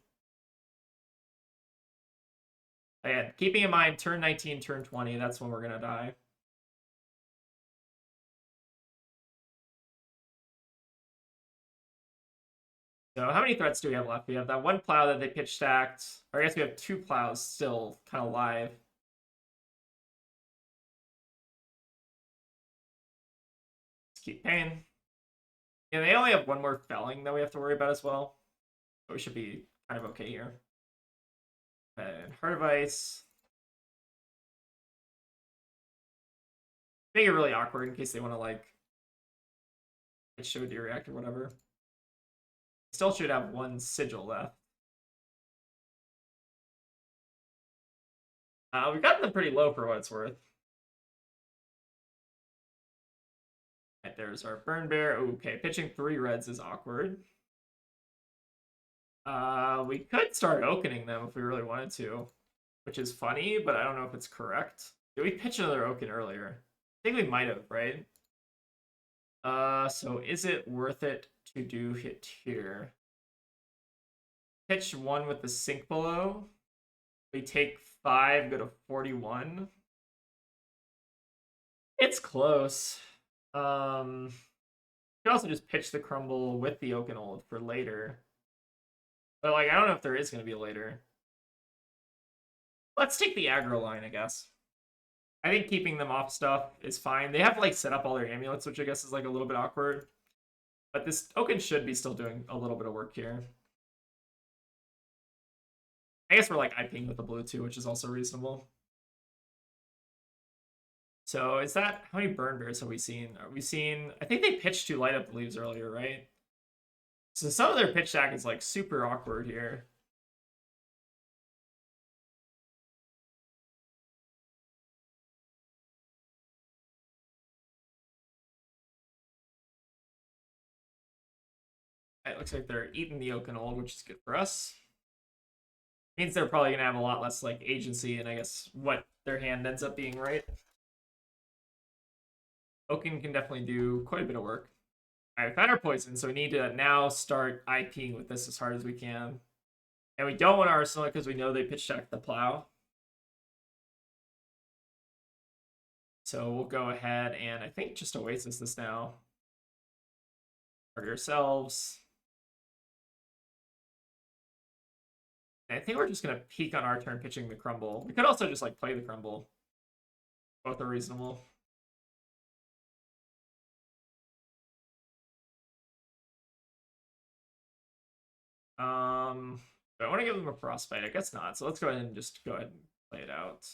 And keeping in mind turn 19, turn 20, that's when we're gonna die. So how many threats do we have left? We have that 1 plow that they pitch stacked. Or I guess we have 2 plows still kind of live. Let's keep paying. Yeah, they only have 1 more felling that we have to worry about as well. So we should be kind of okay here. And Heart of Ice. Make it really awkward in case they want to like show D-React or whatever. Still should have 1 sigil left. We've gotten them pretty low for what it's worth. Right, there's our Burn Bear. Okay, pitching 3 reds is awkward. We could start opening them if we really wanted to, which is funny, but I don't know if it's correct. Did we pitch another Oaken earlier? I think we might have, right? So is it worth it to do hit here? Pitch 1 with the sink below. We take 5, go to 41. It's close. You could also just pitch the crumble with the Oaken Old for later. But like, I don't know if there is going to be a later. Let's take the aggro line, I guess. I think keeping them off stuff is fine. They have like set up all their amulets, which I guess is like a little bit awkward. But this Oaken should be still doing a little bit of work here. I guess we're like IPing with the blue too, which is also reasonable. So is that, how many Burn Bears have we seen? Are we seen, I think they pitched 2 Light Up the Leaves earlier, right? So some of their pitch stack is like super awkward here. It looks like they're eating the Oaken Old, which is good for us. Means they're probably gonna have a lot less like agency and I guess what their hand ends up being, right? Oaken can definitely do quite a bit of work. All right, we found our poison, so we need to now start IPing with this as hard as we can. And we don't want to arsenal it because we know they pitch check the plow. So we'll go ahead and I think just Oasis this now. Target ourselves. And I think we're just going to peek on our turn pitching the crumble. We could also just like play the crumble. Both are reasonable. I want to give them a frostbite. I guess not. So let's go ahead and just go ahead and play it out.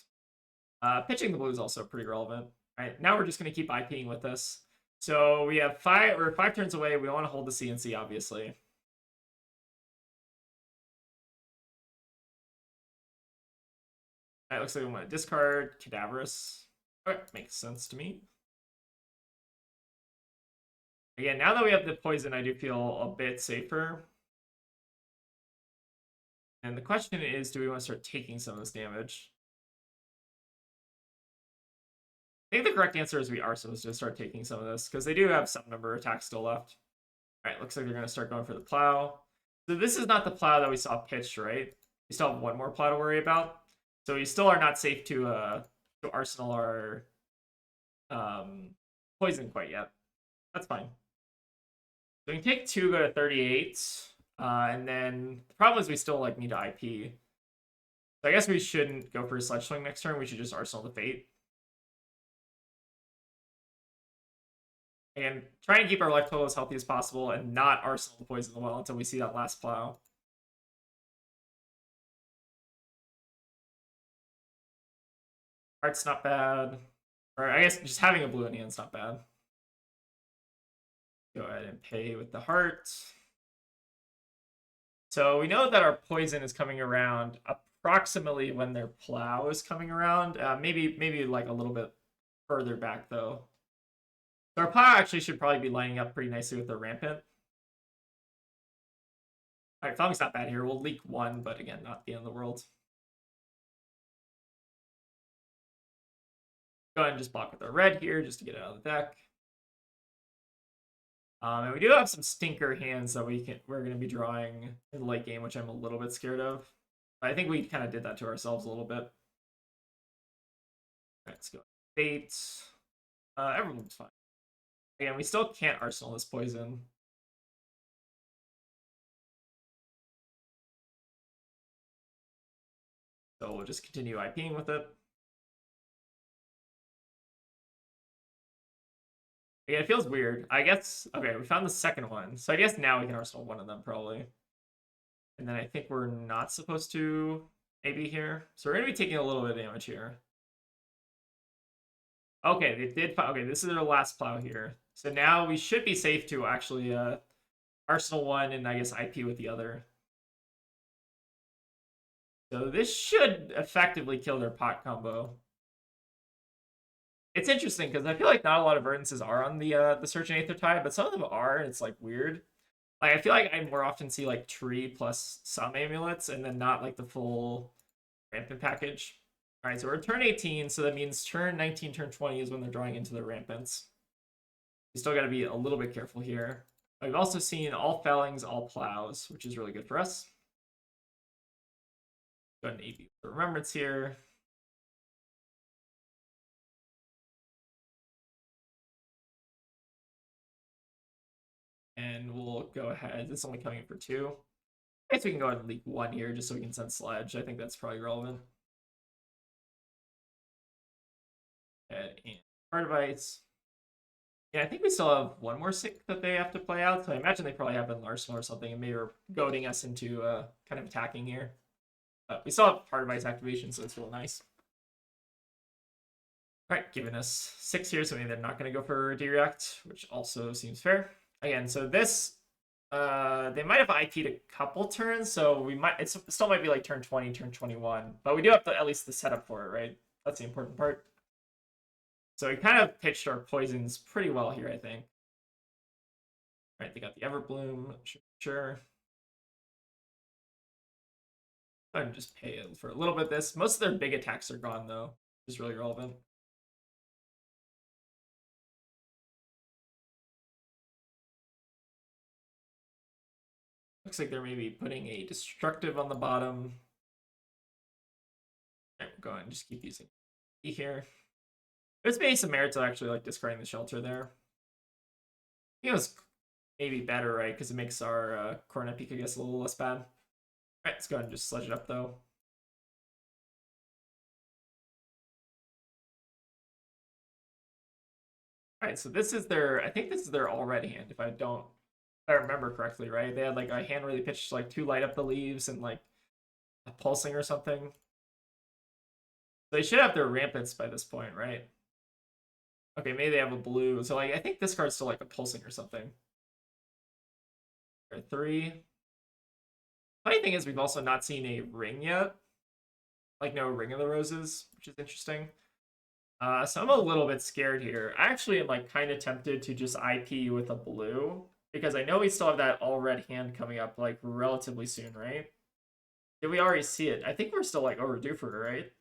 Pitching the blue is also pretty relevant. All right, now we're just going to keep IPing with this. So we have we're 5 turns away. We want to hold the CNC, obviously. All right, looks like we want to discard Cadaverous. Okay, makes sense to me. Again, now that we have the poison, I do feel a bit safer. And the question is, do we want to start taking some of this damage? I think the correct answer is we are supposed to start taking some of this, because they do have some number of attacks still left. All right, looks like they're going to start going for the plow. So this is not the plow that we saw pitched, right? We still have one more plow to worry about. So we still are not safe to arsenal our poison quite yet. That's fine. So we can take 2, go to 38. And then the problem is we still like need to IP. So I guess we shouldn't go for a Sledge swing next turn. We should just arsenal the Fate. And try and keep our life total as healthy as possible and not arsenal the poison well until we see that last plow. Heart's not bad. Or I guess just having a blue in hand's not bad. Go ahead and pay with the heart. So we know that our poison is coming around approximately when their plow is coming around. Maybe like a little bit further back though. So our plow actually should probably be lining up pretty nicely with the rampant. All right, Foaming's not bad here. We'll leak 1, but again, not the end of the world. Go ahead and just block with our red here just to get it out of the deck. And we do have some stinker hands that we're going to be drawing in the late game, which I'm a little bit scared of. I think we kind of did that to ourselves a little bit. All right, let's go. Fate. Everyone's fine. Again, we still can't arsenal this poison. So we'll just continue IPing with it. Yeah, it feels weird. I guess, okay, we found the second one. So I guess now we can arsenal one of them, probably. And then I think we're not supposed to maybe here. So we're going to be taking a little bit of damage here. Okay, they did, okay, this is their last plow here. So now we should be safe to actually arsenal one and I guess IP with the other. So this should effectively kill their pot combo. It's interesting because I feel like not a lot of Verdances are on the Search and Aether Tide, but some of them are, and it's like weird. Like I feel like I more often see like tree plus some amulets and then not like the full rampant package. All right, so we're turn 18, so that means turn 19, turn 20 is when they're drawing into their rampants. You still got to be a little bit careful here. We've also seen all fellings, all plows, which is really good for us. Go ahead and AP the Remembrance here. And we'll go ahead. This is only coming in for 2. I guess we can go ahead and leak 1 here just so we can send Sledge. I think that's probably relevant. And Heart Advice. Yeah, I think we still have 1 more sick that they have to play out. So I imagine they probably have an Arsenal or something and maybe are goading us into kind of attacking here. But we still have Heart Advice activation, so it's real nice. All right, giving us 6 here, so maybe they're not going to go for D-React, which also seems fair. Again, so this, they might have IP'd a couple turns, so it still might be like turn 20, turn 21, but we do have at least the setup for it, right? That's the important part. So we kind of pitched our poisons pretty well here, I think. All right, they got the Everbloom, sure. Go ahead and just pay for a little bit of this. Most of their big attacks are gone, though, which is really relevant. Looks like they're maybe putting a destructive on the bottom. Alright, we'll go ahead and just keep using E here. There's maybe some merit to actually like discarding the shelter there. I think it was maybe better, right? Because it makes our Coronet Peak, I guess, a little less bad. Alright, let's go ahead and just sledge it up though. Alright, so this is their, I think this is their all red hand, if I remember correctly, right? They had like a hand where they pitched like 2 light up the leaves and like a pulsing or something. So they should have their rampants by this point, right? Okay, maybe they have a blue. So like I think this card's still like a pulsing or something. Or 3. Funny thing is we've also not seen a ring yet. Like no Ring of the Roses, which is interesting. So I'm a little bit scared here. I actually am like kind of tempted to just IP with a blue because I know we still have that all red hand coming up like relatively soon, right? Did we already see it? I think we're still like overdue for it, right?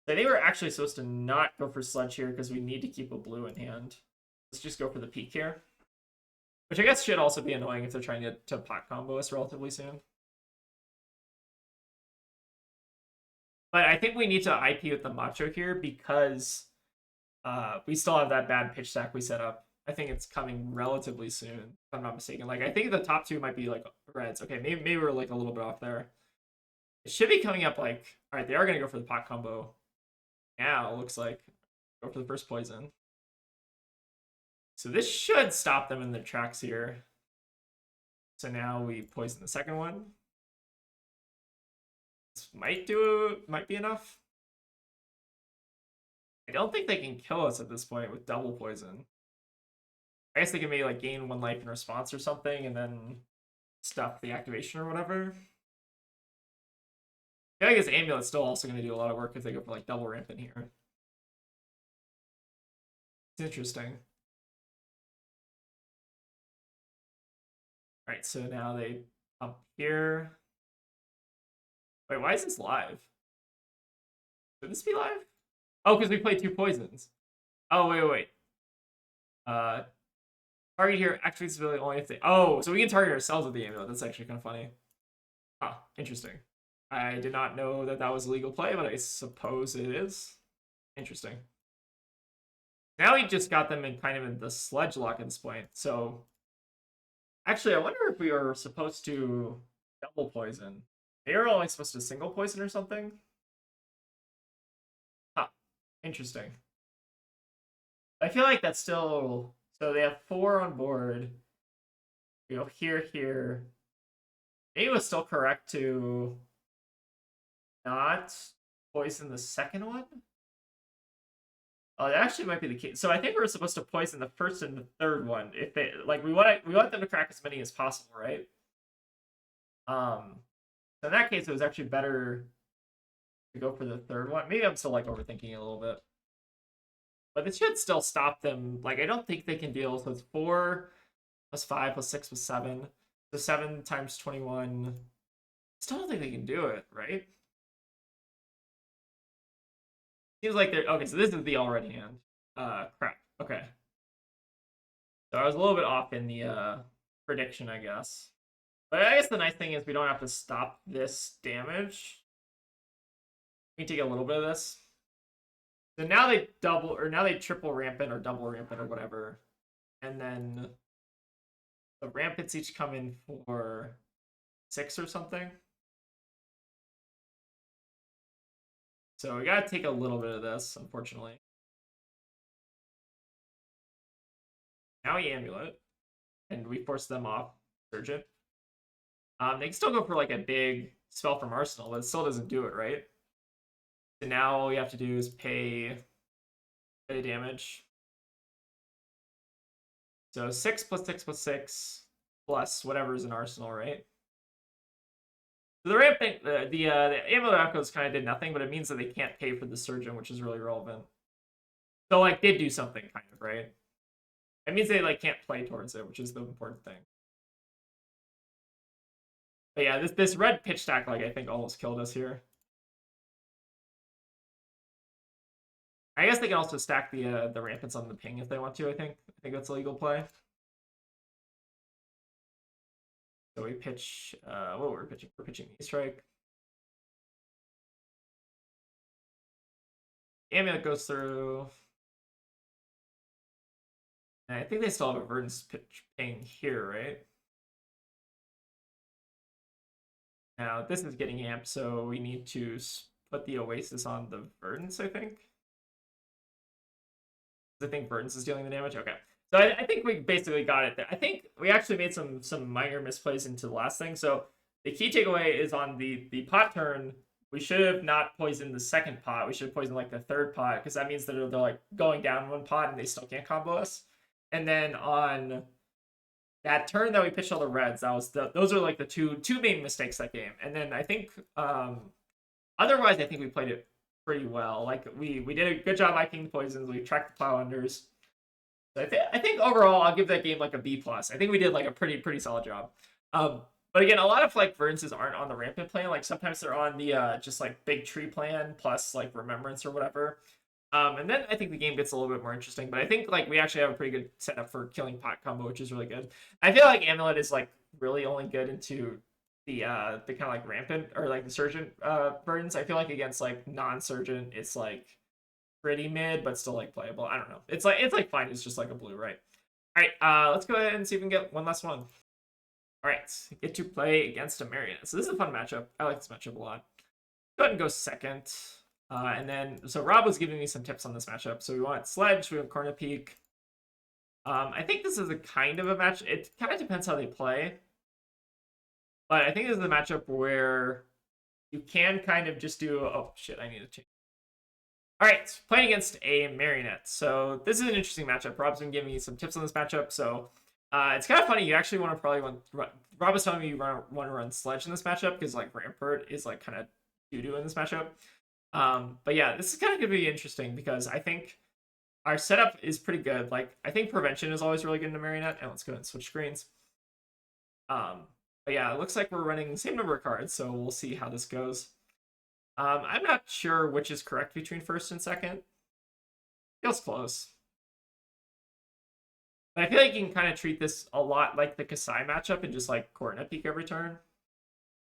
I think we're actually supposed to not go for Sledge here because we need to keep a blue in hand. Let's just go for the peak here. Which I guess should also be annoying if they're trying to pot combo us relatively soon. But I think we need to IP with the Macho here because we still have that bad pitch stack we set up. I think it's coming relatively soon, if I'm not mistaken. Like, I think the top 2 might be, like, reds. Okay, maybe we're, like, a little bit off there. It should be coming up, like... Alright, they are going to go for the pot combo. Now, it looks like. Go for the first poison. So this should stop them in their tracks here. So now we poison the second one. This might be enough. I don't think they can kill us at this point with double poison. I guess they can maybe like gain 1 life in response or something and then stop the activation or whatever. I think this amulet's still also going to do a lot of work if they go for like double rampant here. It's interesting. Alright, so now they up here. Wait, why is this live? Should this be live? Oh, because we played 2 poisons. Oh, wait. Target here, activates ability only if they... Oh, so we can target ourselves with the amulet. That's actually kind of funny. Huh, interesting. I did not know that that was a legal play, but I suppose it is. Interesting. Now we just got them in kind of in the Sledge lock at this point. So, actually, I wonder if we are supposed to double poison. They are only supposed to single poison or something. Huh, interesting. I feel like that's still... So they have 4 on board. We go here. Maybe it was still correct to not poison the second one. Oh, that actually might be the case. So I think we're supposed to poison the first and the third one. If they like, we want them to crack as many as possible, right? So in that case, it was actually better to go for the third one. Maybe I'm still like overthinking it a little bit. But it should still stop them. Like, I don't think they can deal. So it's 4 plus 5 plus 6 plus 7. So 7 times 21. Still don't think they can do it, right? Seems like they're... Okay, so this is the all red hand. Crap. Okay. So I was a little bit off in the prediction, I guess. But I guess the nice thing is we don't have to stop this damage. We can take a little bit of this. So now they triple rampant or double rampant or whatever. And then the rampants each come in for 6 or something. So we gotta take a little bit of this, unfortunately. Now we amulet. And we force them off Surgeon. They can still go for like a big spell from Arsenal, but it still doesn't do it, right? So now all we have to do is pay damage. So 6 plus 6 plus 6 plus whatever's in Arsenal, right? So the rampant, the amulet echoes kind of did nothing, but it means that they can't pay for the surgeon, which is really relevant. So like they do something kind of, right? It means they like can't play towards it, which is the important thing. But yeah, this red pitch stack, like, I think almost killed us here. I guess they can also stack the rampants on the ping if they want to, I think. I think that's a legal play. So we pitch, what were we pitching? We're pitching E-Strike. Amulet goes through. And I think they still have a Verdance pitch paying here, right? Now, this is getting amped, so we need to put the Oasis on the Verdance, I think. I think Verdance is dealing the damage. Okay. So I think we basically got it there. I think we actually made some minor misplays into the last thing. So the key takeaway is on the pot turn, we should have not poisoned the second pot. We should have poisoned like the third pot, because that means that they're like going down one pot and they still can't combo us. And then on that turn that we pitched all the reds, those are like the two main mistakes that game. And then I think otherwise I think we played it pretty well. Like we did a good job liking the poisons. We tracked the plow unders. So I think overall I'll give that game like a B+. I think we did like a pretty solid job. But again, a lot of like Verdances aren't on the rampant plan. Like sometimes they're on the just like big tree plan plus like remembrance or whatever. And then I think the game gets a little bit more interesting. But I think like we actually have a pretty good setup for killing pot combo, which is really good. I feel like Amulet is like really only good into the kind of like rampant or like the surgent Verdance. I feel like against like non-surgent, it's like pretty mid, but still like playable. I don't know. It's like fine. It's just like a blue, right? All right. Let's go ahead and see if we can get one last one. All right, get to play against a Marionette. So this is a fun matchup. I like this matchup a lot. Go ahead and go second. And then, so Rob was giving me some tips on this matchup. So we want Sledge, we want Corner Peak. I think this is a kind of a match. It kind of depends how they play. But I think this is a matchup where you can kind of just do, oh shit, I need to change. All right, playing against a Marionette. So this is an interesting matchup. Rob's been giving me some tips on this matchup. So it's kind of funny. You actually want to probably run. Rob was telling me you want to run Sledge in this matchup because like Rampart is like kind of doo-doo in this matchup. But yeah, this is kind of going to be interesting because I think our setup is pretty good. Like I think prevention is always really good in a Marionette. And let's go ahead and switch screens. But yeah, it looks like we're running the same number of cards, so we'll see how this goes. I'm not sure which is correct between first and second. Feels close. But I feel like you can kind of treat this a lot like the Kasai matchup and just like Coordinate Peak every turn.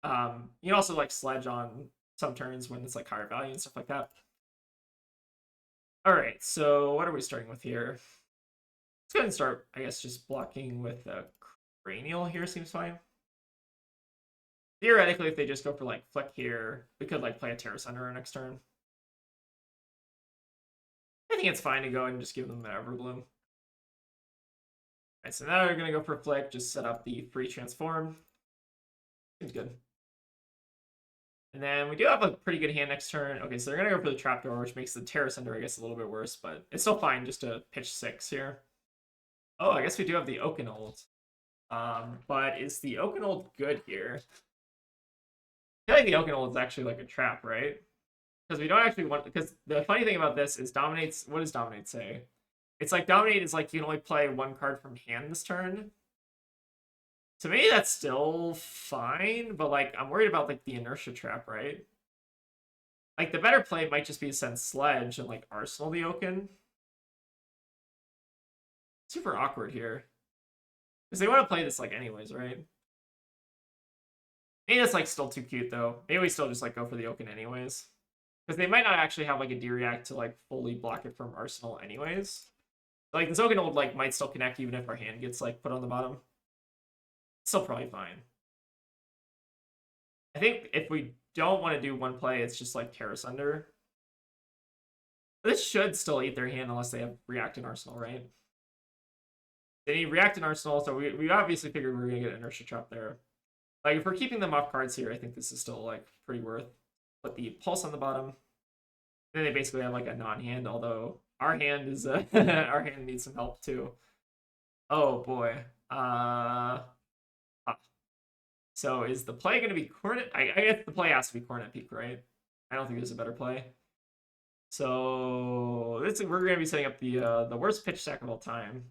You can also like Sledge on some turns when it's like higher value and stuff like that. All right, so what are we starting with here? Let's go ahead and start, I guess, just blocking with a Cranial here seems fine. Theoretically, if they just go for like Flick here, we could like play a Terra Center next turn. I think it's fine to go and just give them the Everbloom. Alright, so now we're going to go for Flick, just set up the free transform. Seems good. And then we do have a pretty good hand next turn. Okay, so they're going to go for the Trapdoor, which makes the Terra Center, I guess, a little bit worse, but it's still fine just to pitch 6 here. Oh, I guess we do have the Okinold. But is the Okinold good here? I feel like the Okinold is actually like a trap, right? Because we don't actually want... Because the funny thing about this is Dominate's... What does Dominate say? It's like Dominate is like you can only play 1 card from hand this turn. To me, that's still fine, but like I'm worried about like the inertia trap, right? Like the better play might just be to send Sledge and like Arsenal the Oaken. Super awkward here. Because they want to play this like anyways, right? Maybe that's like still too cute though. Maybe we still just like go for the Oaken anyways. Because they might not actually have like a D-React to like fully block it from Arsenal anyways. Like this Okinold like might still connect even if our hand gets like put on the bottom. It's still probably fine. I think if we don't want to do one play, it's just like Terra Sunder. This should still eat their hand unless they have React in Arsenal, right? They need React in Arsenal, so we obviously figured we were gonna get Inertia Trap there. Like if we're keeping them off cards here, I think this is still like pretty worth. Put the Pulse on the bottom. Then they basically have like a non-hand, although our hand is our hand needs some help too. Oh boy. So is the play going to be Cornet? I guess the play has to be Cornet Peak, right? I don't think there's a better play. So we're going to be setting up the worst pitch stack of all time.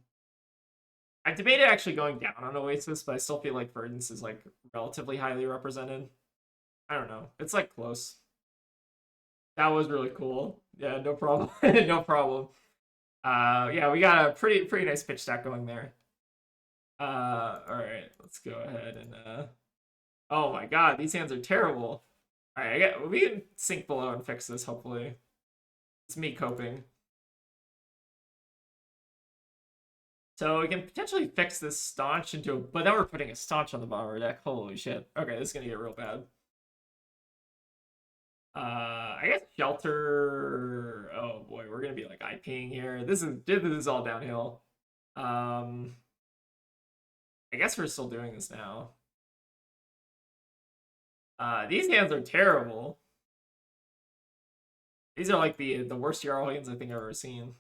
I debated actually going down on Oasis, but I still feel like Verdance is like relatively highly represented. I don't know. It's like close. That was really cool. Yeah, no problem. No problem. Yeah, we got a pretty nice pitch stack going there. Alright, let's go ahead and oh my god, these hands are terrible. Alright, we can sink below and fix this, hopefully. It's me coping. So we can potentially fix this staunch into a, but then we're putting a staunch on the bottom of our deck. Holy shit. Okay, this is gonna get real bad. I guess shelter. Oh boy, we're gonna be like IPing here. This is all downhill. I guess we're still doing this now. These hands are terrible. These are like the worst Jarl hands I think I've ever seen.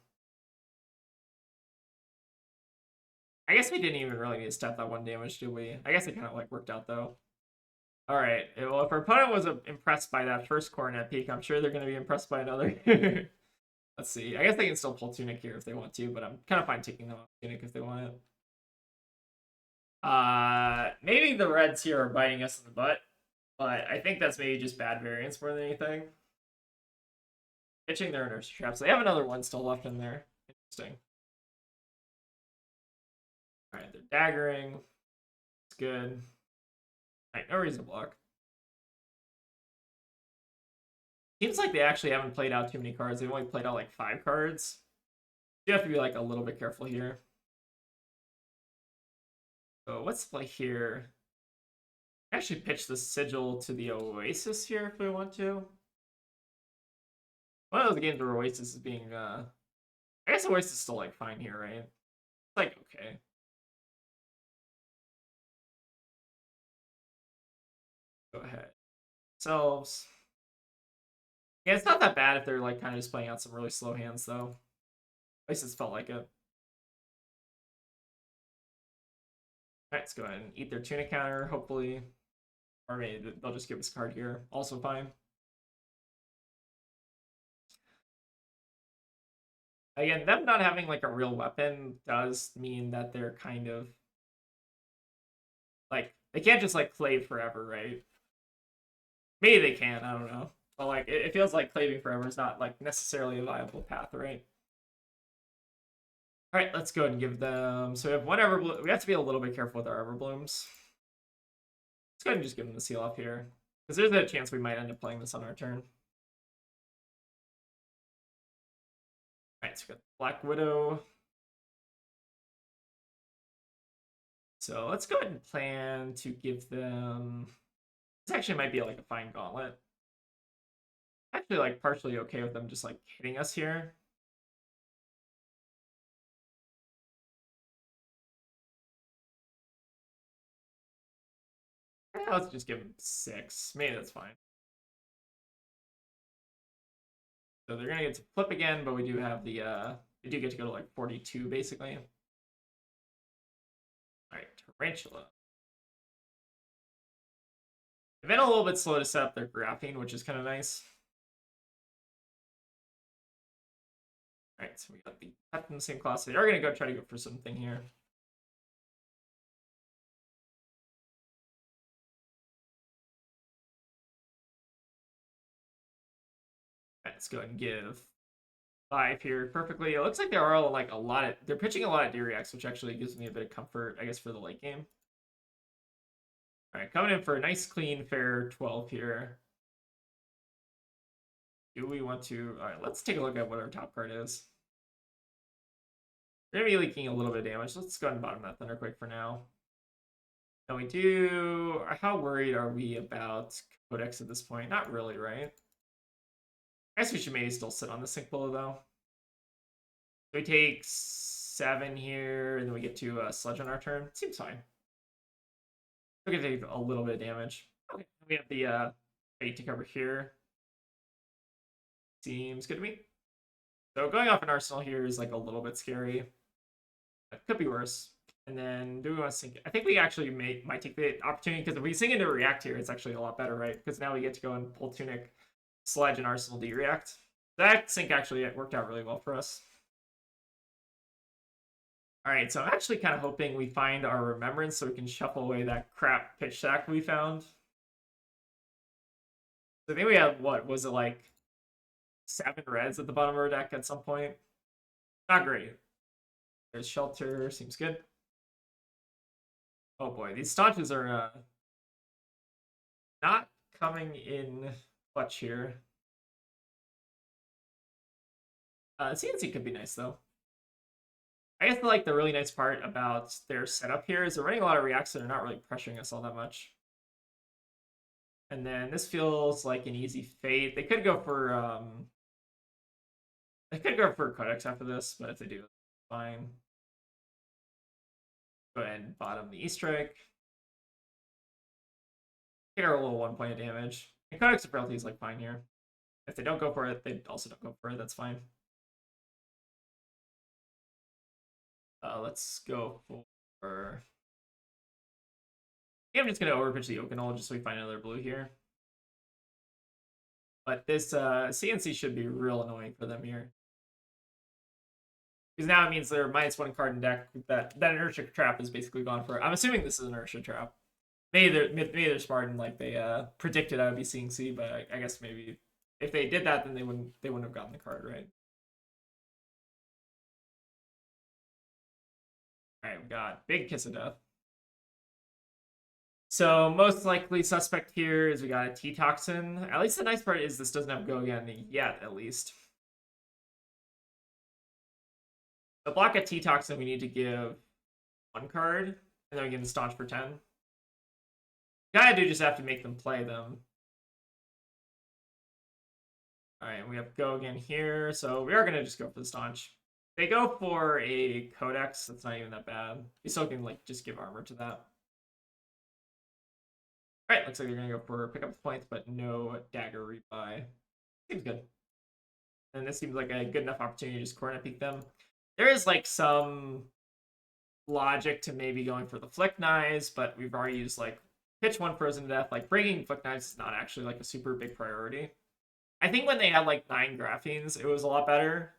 I guess we didn't even really need to step that 1 damage, did we? I guess it kind of like worked out though. All right. Well, if our opponent was impressed by that first coronet peak, I'm sure they're going to be impressed by another. Let's see. I guess they can still pull Tunic here if they want to, but I'm kind of fine taking them off Tunic if they want it. Maybe the reds here are biting us in the butt, but I think that's maybe just bad variance more than anything. Pitching their inertia traps. They have another one still left in there. Interesting. All right, they're daggering. It's good. All right, no reason to block. Seems like they actually haven't played out too many cards. They've only played out like 5 cards. You have to be like a little bit careful here. So let's play here. Actually pitch the Sigil to the Oasis here if we want to. One of those games where Oasis is being I guess Oasis is still like fine here, right? It's like okay. Go ahead. Selves. Yeah, it's not that bad if they're like kind of just playing out some really slow hands though. Oasis felt like it. Alright, let's go ahead and eat their Tunic counter, hopefully. Or maybe they'll just give us a card here. Also fine. Again, them not having like a real weapon does mean that they're kind of like they can't just like clave forever, right? Maybe they can, I don't know. But like it feels like claving forever is not like necessarily a viable path, right? All right, let's go ahead and give them. So we have one Everbloom. We have to be a little bit careful with our Everblooms. Let's go ahead and just give them the seal off here, because there's a chance we might end up playing this on our turn. All right, so we got Black Widow. So let's go ahead and plan to give them. This actually might be like a fine gauntlet. Actually, like partially okay with them just like hitting us here. Let's just give them 6. Maybe that's fine. So they're gonna get to flip again, but we do have the we do get to go to like 42 basically. Alright, Tarantula. They've been a little bit slow to set up their graphene, which is kind of nice. Alright, so we got the cut from the same class. They are gonna try to go for something here. Alright, let's go ahead and give 5 here perfectly. It looks like there are like a lot of they're pitching a lot of D-Reacts, which actually gives me a bit of comfort, I guess, for the late game. Alright, coming in for a nice, clean, fair 12 here. Do we want to... Alright, let's take a look at what our top card is. We're going to be leaking a little bit of damage. Let's go ahead and bottom that Thunderquake for now. And we do... How worried are we about Codex at this point? Not really, right? I guess we should maybe still sit on the sink below, though. So we take 7 here, and then we get to Sledge on our turn. Seems fine. We're going to take a little bit of damage. Okay, we have the fate to cover here. Seems good to me. So going off an Arsenal here is like a little bit scary. It could be worse. And then do we want to sink it? I think we actually might take the opportunity, because if we sink into React here, it's actually a lot better, right? Because now we get to go and pull Tunic, Sledge, and Arsenal D-React. That sync actually worked out really well for us. Alright, so I'm actually kind of hoping we find our Remembrance so we can shuffle away that crap pitch sack we found. So I think we have, what, was it like 7 reds at the bottom of our deck at some point? Not great. There's Shelter, seems good. Oh boy, these staunches are not coming in clutch here. CNC could be nice though. I guess like the really nice part about their setup here is they're running a lot of reacts that are not really pressuring us all that much. And then this feels like an easy fate. They could go for Codex after this, but if they do, fine. Go ahead and bottom the E-Strike. Take our little 1 point of damage. And Codex of Frailty is like fine here. If they don't go for it, they also don't go for it. That's fine. Let's go for... I think I'm just going to overpitch the Oakenol just so we find another blue here. But this CNC should be real annoying for them here. Because now it means they're -1 card in deck. That Inertia Trap is basically gone for... I'm assuming this is an Inertia Trap. Maybe they're smart and like they predicted I would be seeing C, but I guess maybe if they did that, then they wouldn't have gotten the card, right? Alright, we got Big Kiss of Death. So most likely suspect here is we got a T-Toxin. At least the nice part is this doesn't have Go Again yet, at least. To block a T-Toxin, we need to give 1 card, and then we get the Staunch for 10. Kinda do just have to make them play them. Alright, we have Go Again here, so we are gonna just go for the Staunch. They go for a Codex, that's not even that bad. You still can like just give armor to that. Alright, looks like they're gonna go for pick up the points, but no dagger rebuy. Seems good. And this seems like a good enough opportunity to just corner peek them. There is like some logic to maybe going for the Flick Knives, but we've already used like pitch 1 Frozen to Death. Like breaking Flick Knives is not actually like a super big priority. I think when they had like 9 Graphines, it was a lot better.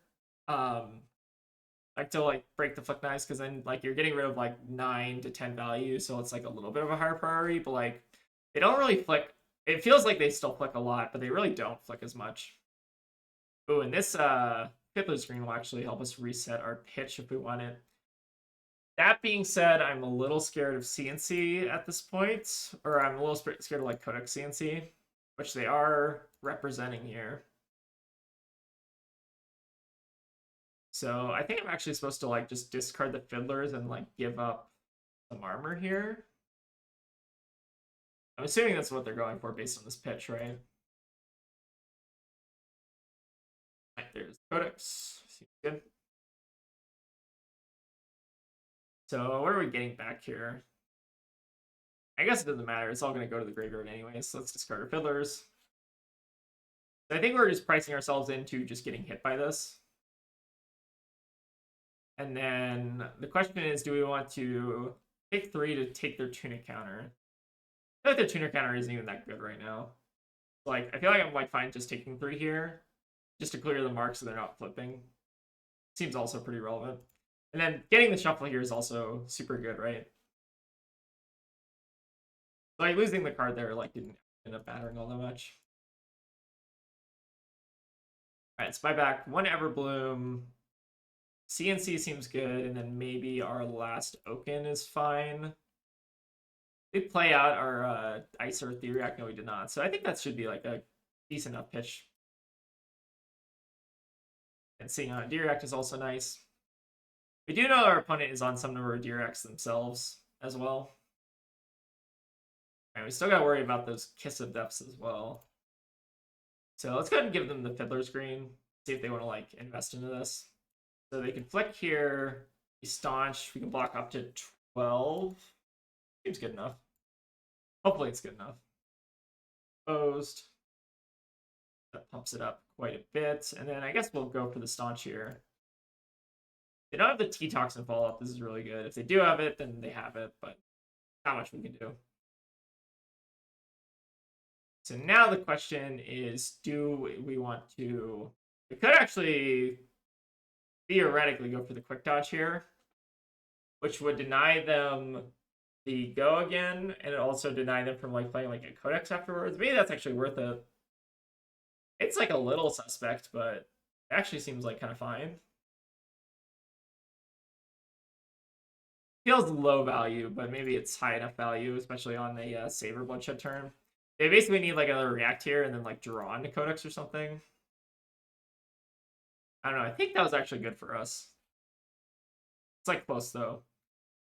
Like to like break the Flick Knives, because then like you're getting rid of like 9 to 10 value, so it's like a little bit of a higher priority, but like they don't really flick. It feels like they still flick a lot, but they really don't flick as much. Ooh, and this Fiddler screen will actually help us reset our pitch if we want it. That being said, I'm a little scared of CNC at this point, or I'm a little scared of like Codex CNC, which they are representing here. So I think I'm actually supposed to like just discard the Fiddlers and like give up some armor here. I'm assuming that's what they're going for based on this pitch, right? Right, there's Codex. Seems good. So what are we getting back here? I guess it doesn't matter. It's all going to go to the graveyard anyway, so let's discard our Fiddlers. So I think we're just pricing ourselves into just getting hit by this. And then the question is, do we want to take 3 to take their Tunic counter? I feel like their Tuner counter isn't even that good right now. Like, I feel like I'm like fine just taking 3 here, just to clear the mark so they're not flipping. Seems also pretty relevant. And then getting the shuffle here is also super good, right? Like losing the card there like didn't end up mattering all that much. All right, so buyback 1 Everbloom. CNC seems good, and then maybe our last Oaken is fine. We play out our Ice Earth Theoriac. No, we did not. So I think that should be like a decent enough pitch. And seeing on Dirac is also nice. We do know our opponent is on some number of Diracs themselves as well. And we still got to worry about those Kiss of Deaths as well. So let's go ahead and give them the Fiddler's Green. See if they want to like invest into this. So they can flick here. Be staunch. We can block up to 12. Seems good enough. Hopefully it's good enough. Opposed. That pumps it up quite a bit. And then I guess we'll go for the staunch here. They don't have the T-Toxin follow-up. This is really good. If they do have it, then they have it, but not much we can do. So now the question is, do we want to... We could actually theoretically go for the quick dodge here, which would deny them the go again, and it also deny them from like playing like a Codex afterwards. Maybe that's actually worth it. It's like a little suspect, but it actually seems like kind of fine. Feels low value, but maybe it's high enough value, especially on a Saber Bloodshed turn. They basically need like another react here and then like draw into Codex or something. I don't know. I think that was actually good for us. It's like close though.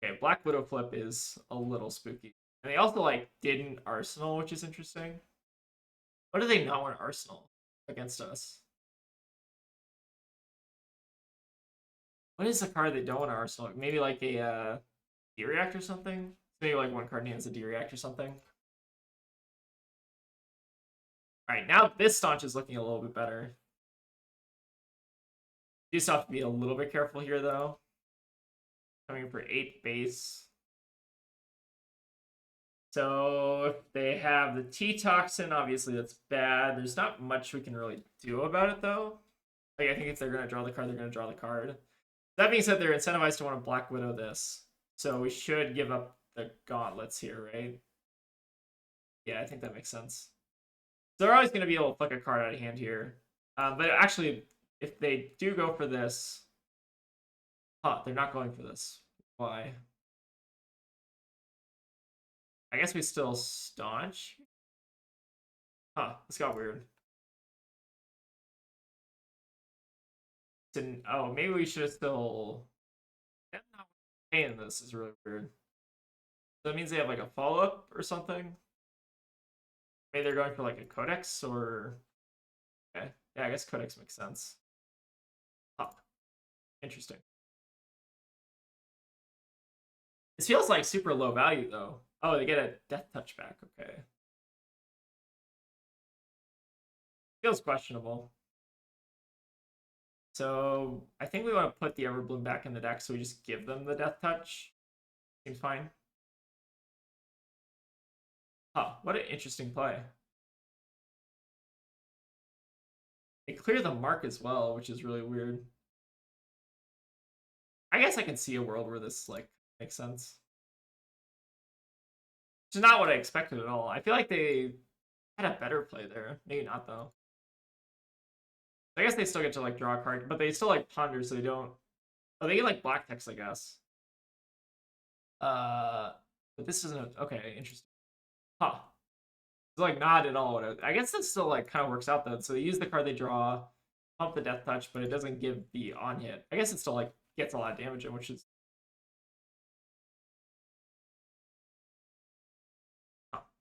Okay, Black Widow flip is a little spooky. And they also like didn't Arsenal, which is interesting. What do they not want Arsenal against us? What is the card they don't want to Arsenal? Maybe like a D-React or something? Maybe like one card hands a D-React or something. Alright, now this staunch is looking a little bit better. You just have to be a little bit careful here though. Coming for 8 base. So if they have the T-Toxin, obviously that's bad. There's not much we can really do about it though. Like I think if they're going to draw the card, they're going to draw the card. That being said, they're incentivized to want to Black Widow this. So we should give up the gauntlets here, right? Yeah, I think that makes sense. So they're always going to be able to flick a card out of hand here. But actually, if they do go for this... Huh, they're not going for this. Why? I guess we still staunch. Huh, this got weird. Oh, maybe we should have still... Them not paying this is really weird. So that means they have like a follow-up or something? Maybe they're going for like a Codex or... Okay, yeah, I guess Codex makes sense. Huh. Interesting. This feels like super low value though. Oh, they get a Death Touch back, okay. Feels questionable. So I think we want to put the Everbloom back in the deck, so we just give them the Death Touch. Seems fine. Huh, what an interesting play. They clear the mark as well, which is really weird. I guess I can see a world where this like makes sense. Which is not what I expected at all. I feel like they had a better play there. Maybe not though. I guess they still get to like draw a card, but they still like ponder, so they don't. Oh, they get like black text, I guess. But this isn't okay. Interesting. Huh. It's like not at all what I guess that still like kind of works out though. So they use the card they draw, pump the Death Touch, but it doesn't give the on hit. I guess it still like gets a lot of damage in, which is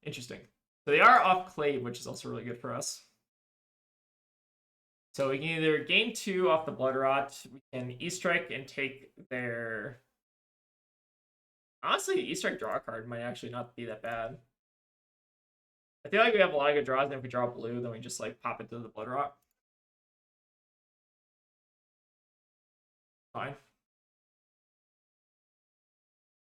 interesting. So they are off Clave, which is also really good for us. So we can either gain 2 off the Blood Rot, we can E-Strike and take their... Honestly, E-Strike draw card might actually not be that bad. I feel like we have a lot of good draws, and if we draw blue, then we just like pop it to the Blood Rot. Fine.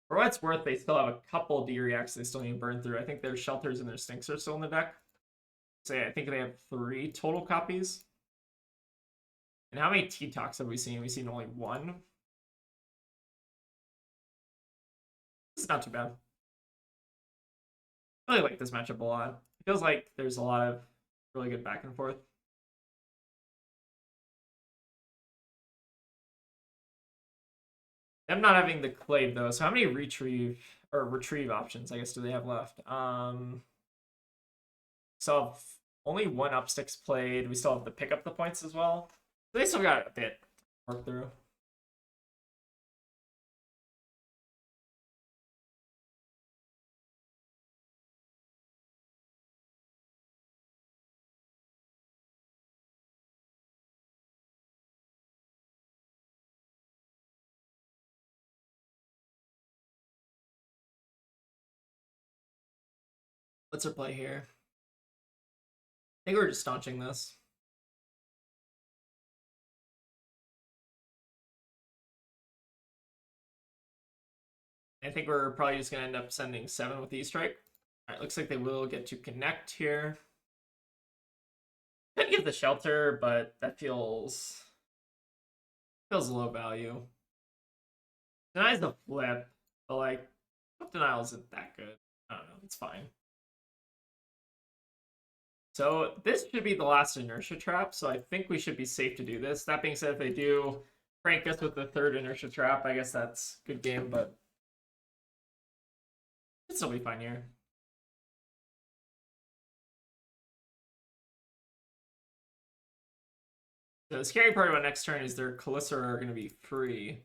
For what it's worth, they still have a couple D-Reacts they still need to burn through. I think their Shelters and their Stinks are still in the deck. So yeah, I think they have 3 total copies. And how many T-Tox have we seen? We've seen only 1. This is not too bad. I really like this matchup a lot. It feels like there's a lot of really good back and forth. I'm not having the Clave though, so how many retrieve options, I guess, do they have left? So have only 1 upsticks played. We still have to pick up the points as well. So they still got a bit to work through. What's our play here? I think we're just staunching this. I think we're probably just going to end up sending 7 with E-Strike. All right, looks like they will get to connect here. Could give the Shelter, but that feels low value. Denies the flip, but like, flip denial isn't that good. I don't know, it's fine. So this should be the last inertia trap, so I think we should be safe to do this. That being said, if they do prank us with the 3rd inertia trap, I guess that's good game, but Should still be fine here. So the scary part about next turn is their Calissa are going to be free.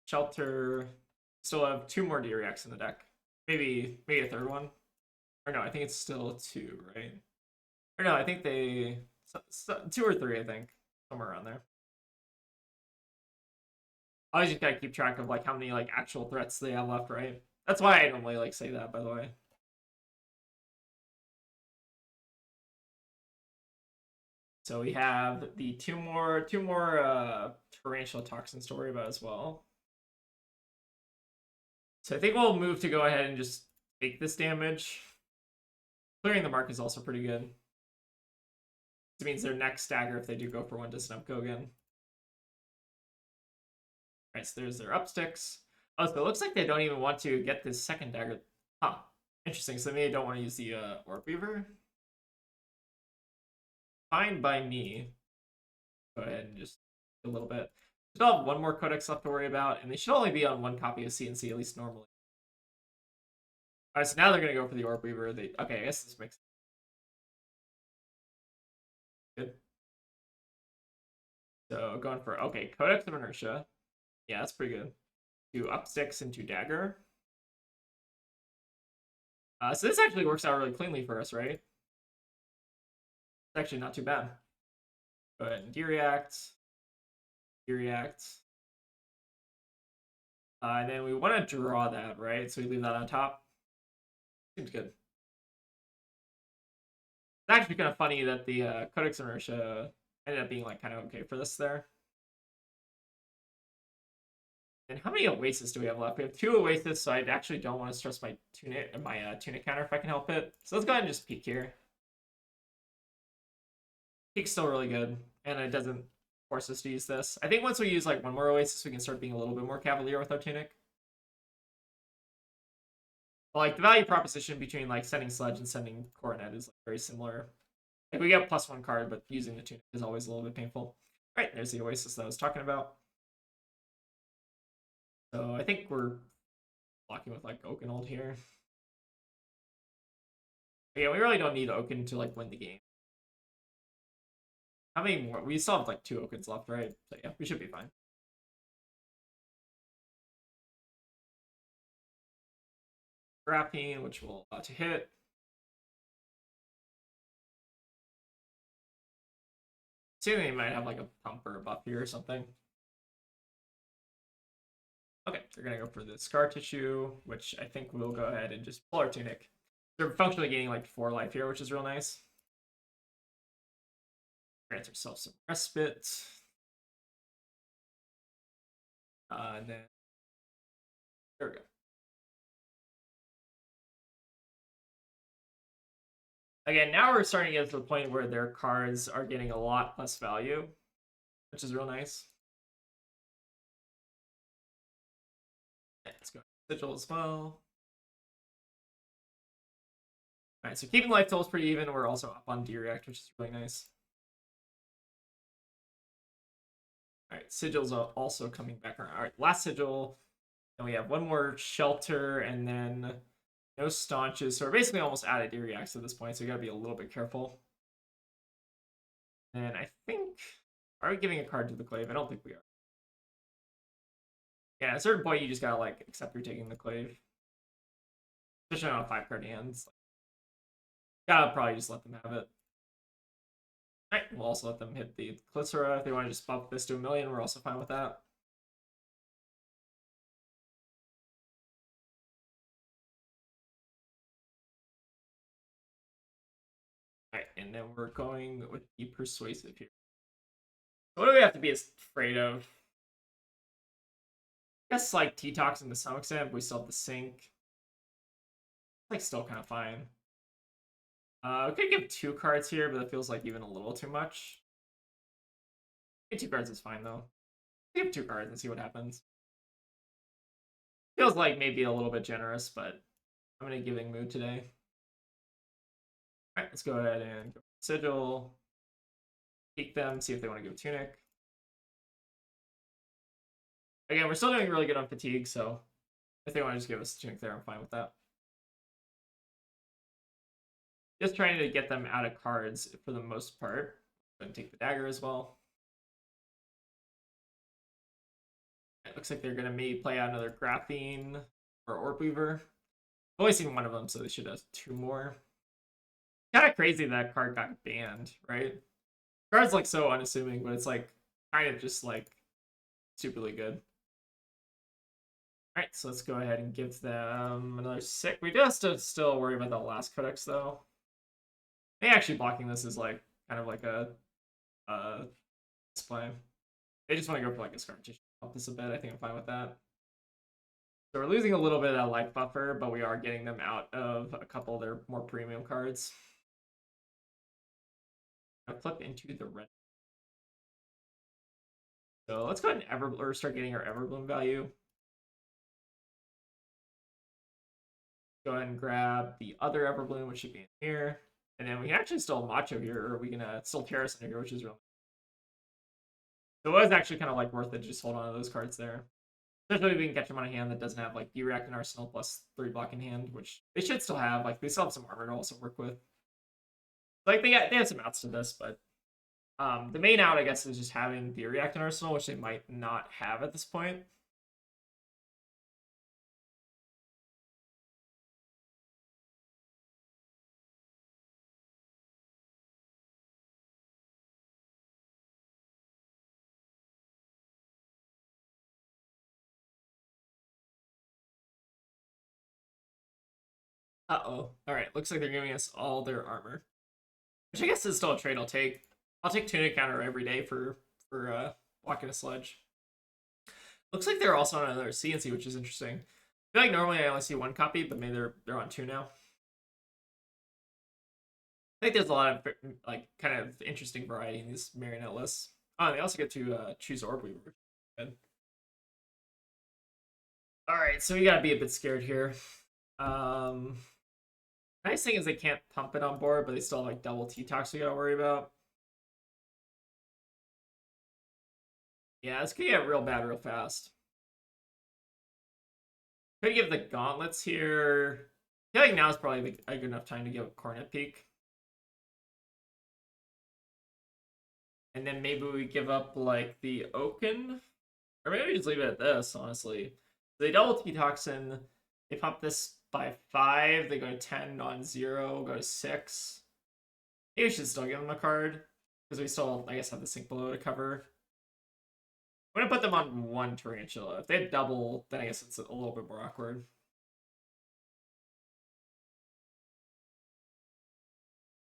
Shelter. Still have 2 more D-Reacts in the deck. Maybe a third one. Or no, I think it's still 2, right? Or no, I think they... 2 or 3, I think. Somewhere around there. I always just gotta keep track of like how many like actual threats they have left, right? That's why I normally like say that, by the way. So we have the two more Tarantula Toxins to worry about as well. So I think we'll move to go ahead and just take this damage. Clearing the mark is also pretty good. This means their next stagger, if they do go for one, doesn't have Gogan. Alright, so there's their up sticks. Oh, so it looks like they don't even want to get this second dagger. Huh. Interesting. So maybe they don't want to use the Orb Weaver. Fine by me. Go ahead and just a little bit. Still have 1 more codex left to worry about, and they should only be on 1 copy of CNC, at least normally. Alright, so now they're going to go for the Orb Weaver. Okay, I guess this makes sense. Good. So going for, okay, Codex of Inertia. Yeah, that's pretty good. 2 up sticks and 2 dagger. So this actually works out really cleanly for us, right? It's actually not too bad. Go ahead and D-React. D-React. And then we want to draw that, right? So we leave that on top. Seems good. It's actually kind of funny that the Codex Inertia ended up being like kind of okay for this there. And how many Oasis do we have left? We have 2 Oasis, so I actually don't want to stress my tunic counter if I can help it. So let's go ahead and just peek here. Peek's still really good, and it doesn't force us to use this. I think once we use like 1 more Oasis, we can start being a little bit more cavalier with our tunic. But, like the value proposition between like sending Sledge and sending Coronet is like, very similar. Like we get +1 card, but using the tunic is always a little bit painful. All right, there's the Oasis that I was talking about. So I think we're blocking with like Oakenhold here. But yeah, we really don't need Oaken to like win the game. How many more? We still have like 2 Okens left, right? So yeah, we should be fine. Graphene, which will allow to hit. See, they might have like a pump or a buff here or something. Okay, they're gonna go for the Scar Tissue, which I think we'll go ahead and just pull our Tunic. They're functionally gaining like 4 life here, which is real nice. Grants ourselves some respite. And then there we go. Again, now we're starting to get to the point where their cards are getting a lot less value, which is real nice. Let's go Sigil as well. Alright, so keeping life totals pretty even. We're also up on D-React, which is really nice. Alright, Sigil's also coming back around. Alright, last Sigil. And we have 1 more Shelter, and then no Staunches. So we're basically almost out of D-Reacts at this point, so we gotta be a little bit careful. And I think... Are we giving a card to the Clave? I don't think we are. Yeah, at a certain point, you just gotta, like, accept you're taking the Clave. Especially on 5-card hands. Gotta probably just let them have it. Alright, we'll also let them hit the Glycera. If they want to just bump this to 1,000,000, we're also fine with that. Alright, and then we're going with the Persuasive here. So what do we have to be afraid of? I guess like T-Toxin to some extent, but we still have the Sync. It's like still kind of fine. We could give 2 cards here, but that feels like even a little too much. I think 2 cards is fine though. Give 2 cards and see what happens. Feels like maybe a little bit generous, but I'm in a giving mood today. Alright, let's go ahead and go Sigil. Peek them, see if they want to give Tunic. Again, we're still doing really good on fatigue, so if they want to just give us a tunic there, I'm fine with that. Just trying to get them out of cards for the most part. I'm going to take the dagger as well. It looks like they're going to maybe play out another Graphene or Orb Weaver. I've only seen one of them, so they should have 2 more. Kind of crazy that card got banned, right? Card's like so unassuming, but it's like kind of just like superly good. Alright, so let's go ahead and give them another 6. We do have to still worry about the last codex though. I think actually blocking this is like kind of like a display. They just want to go for like a scar tissue. Help this a bit. I think I'm fine with that. So we're losing a little bit of that life buffer, but we are getting them out of a couple of their more premium cards. I'll flip into the red. So let's go ahead and start getting our Everbloom value. Go ahead and grab the other Everbloom, which should be in here. And then we can actually still Macho here, or we can still Terrace in here, which is real. So it was actually kind of like worth it to just hold on to those cards there. Especially if we can catch them on a hand that doesn't have like D-React and Arsenal plus 3 block in hand, which they should still have. Like they still have some armor to also work with. Like they have some outs to this, but the main out I guess is just having D-React and Arsenal, which they might not have at this point. Uh-oh. Alright, looks like they're giving us all their armor. Which I guess is still a trade I'll take. I'll take Tunic Counter every day for walking a Sledge. Looks like they're also on another CNC, which is interesting. I feel like normally I only see 1 copy, but maybe they're on 2 now. I think there's a lot of like kind of interesting variety in these Marionette lists. Oh, they also get to choose Orb Weaver. Good. Alright, so we gotta be a bit scared here. Nice thing is they can't pump it on board, but they still have like double T-Tox we gotta worry about. Yeah, it's gonna get real bad real fast. Could give the gauntlets here. I feel like now is probably a good enough time to give a Coronet Peak. And then maybe we give up like the Oaken. Or maybe we just leave it at this, honestly. They double T-Toxin. They pump this by 5. They go to 10 on 0, go to 6. Maybe we should still give them a card. Because we still, I guess, have the sink below to cover. I'm going to put them on 1 Tarantula. If they had double, then I guess it's a little bit more awkward.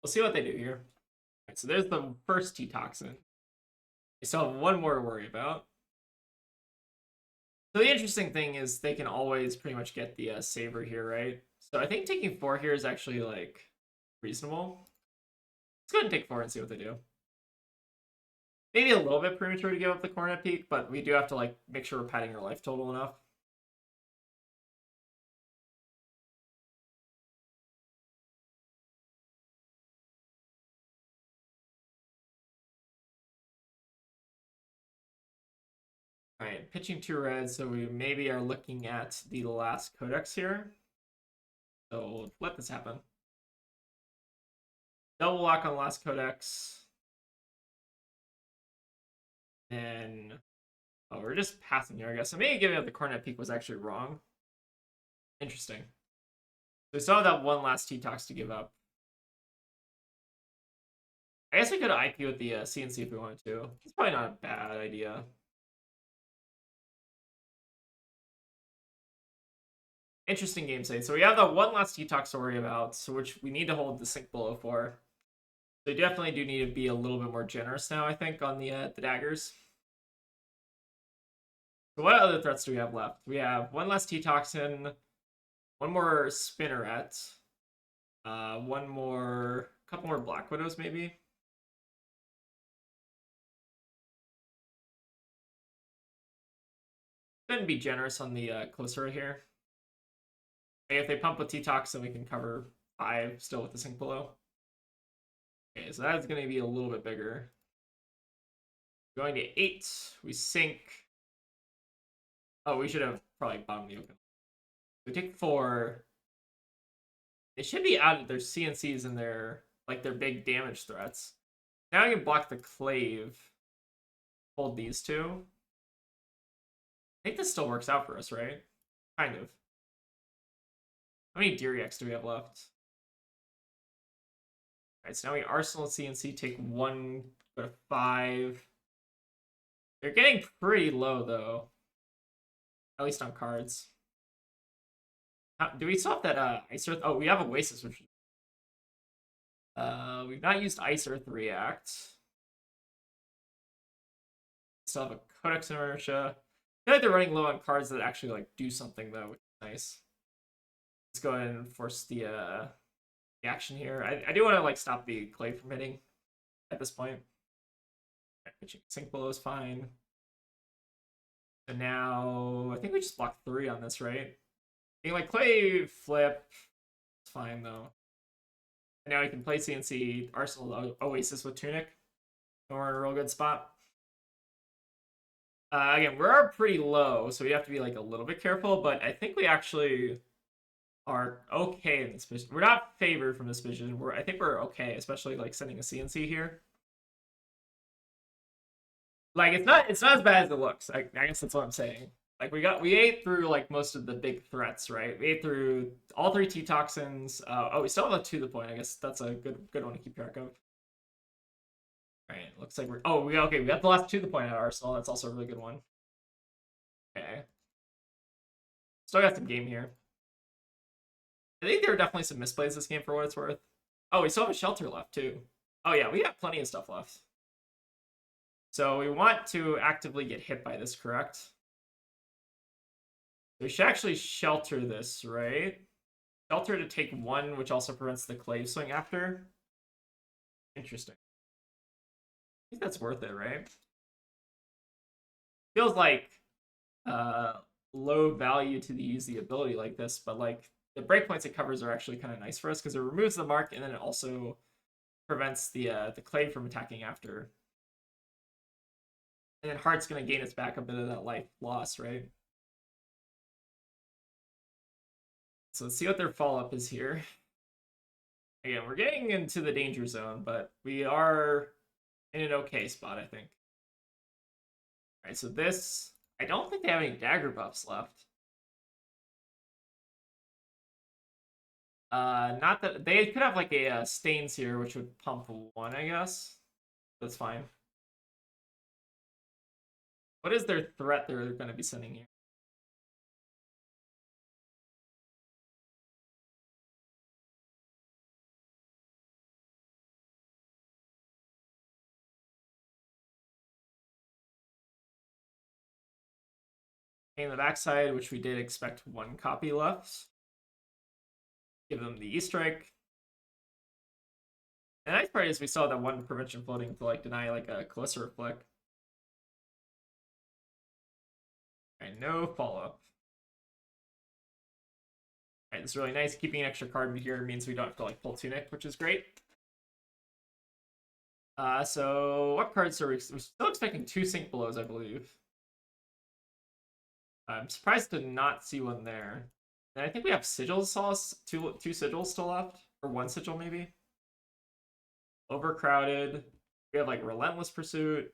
We'll see what they do here. Alright, so there's the first T-Toxin. We still have 1 more to worry about. So the interesting thing is they can always pretty much get the Saber here, right? So I think taking 4 here is actually, like, reasonable. Let's go ahead and take 4 and see what they do. Maybe a little bit premature to give up the Coronet Peak, but we do have to, like, make sure we're padding our life total enough. Alright, pitching 2 reds, so we maybe are looking at the last Codex here. So let this happen. Double lock on the last Codex. And oh, we're just passing here, I guess. So maybe giving up the Coronet Peak was actually wrong. Interesting. So we still have that 1 last T-Tox to give up. I guess we could IP with the CNC if we wanted to. It's probably not a bad idea. Interesting game state. So we have the 1 last T-Tox to worry about, so which we need to hold the sink below for. So we definitely do need to be a little bit more generous now, I think, on the daggers. So what other threats do we have left? We have 1 less T-Toxin, 1 more Spinneret, 1 more, couple more Black Widows maybe. Go ahead and be generous on the closer here. If they pump with T-Toxin, we can cover 5 still with the sink below. Okay, so that's going to be a little bit bigger. Going to 8, we sink. Oh, we should have probably bombed the open. We take 4. They should be out of their CNCs and their big damage threats. Now I can block the Clave. Hold these 2. I think this still works out for us, right? Kind of. How many Diriacs do we have left? Alright, so now we Arsenal and CNC take 1, go to 5. They're getting pretty low, though. At least on cards. Do we still have that Ice Earth? Oh, we have Oasis, which... we've not used Ice Earth React. We still have a Codex Inertia. I feel like they're running low on cards that actually like do something, though, which is nice. Let's go ahead and force the action here. I do want to like stop the Clay from hitting at this point. Pitching Sink Below is fine. So now I think we just block 3 on this, right? Being like Clay flip, it's fine though. And now we can play CNC Arsenal Oasis with Tunic, and we're in a real good spot. Again, we're pretty low, so we have to be like a little bit careful. But I think we actually are okay in this position. We're not favored from this position. I think we're okay, especially like sending a CNC here. Like it's not as bad as it looks. I guess that's what I'm saying. Like we ate through like most of the big threats, right? We ate through all 3 T toxins. Oh, we still have a to the point. I guess that's a good one to keep track of. All right, looks like we got the last to the point at Arsenal. That's also a really good one. Okay, still got some game here. I think there are definitely some misplays this game for what it's worth. Oh, we still have a shelter left too. Oh yeah, we got plenty of stuff left. So we want to actively get hit by this, correct? We should actually shelter this, right? Shelter to take 1, which also prevents the Clave swing after. Interesting. I think that's worth it, right? Feels like low value to use the ability like this, but like the breakpoints it covers are actually kind of nice for us because it removes the mark and then it also prevents the Clave from attacking after. And then Heart's going to gain its back a bit of that life loss, right? So let's see what their follow-up is here. Again, we're getting into the danger zone, but we are in an okay spot, I think. All right, so this... I don't think they have any dagger buffs left. Not that... They could have like a Stains here, which would pump 1, I guess. That's fine. What is their threat they're going to be sending here? In the backside, which we did expect 1 copy left. Give them the E-Strike. The nice part is we saw that 1 prevention floating to like deny like a Closer Flick. And no follow-up. Alright, this is really nice. Keeping an extra card here means we don't have to like pull Tunic, which is great. So what cards are we? We're still expecting 2 Sink Belows, I believe. I'm surprised to not see 1 there. And I think we have sigils, two sigils still left, or 1 sigil maybe. Overcrowded. We have like Relentless Pursuit.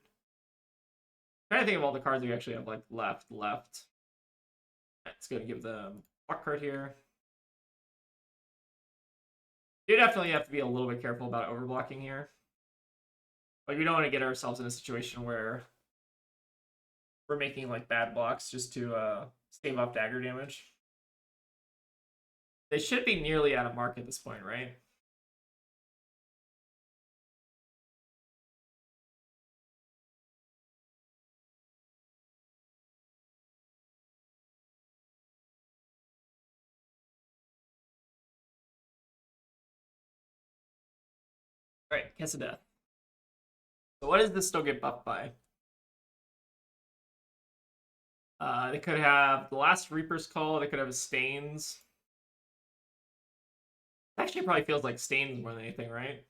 I'm trying to think of all the cards we actually have like left. Let's go and give them block card here. You definitely have to be a little bit careful about overblocking here. Like we don't want to get ourselves in a situation where we're making like bad blocks just to stave off dagger damage. They should be nearly out of mark at this point, right? All right, Kiss of Death. So what does this still get buffed by? They could have the last Reaper's Call. They could have Stains. Actually, probably feels like Stains more than anything, right?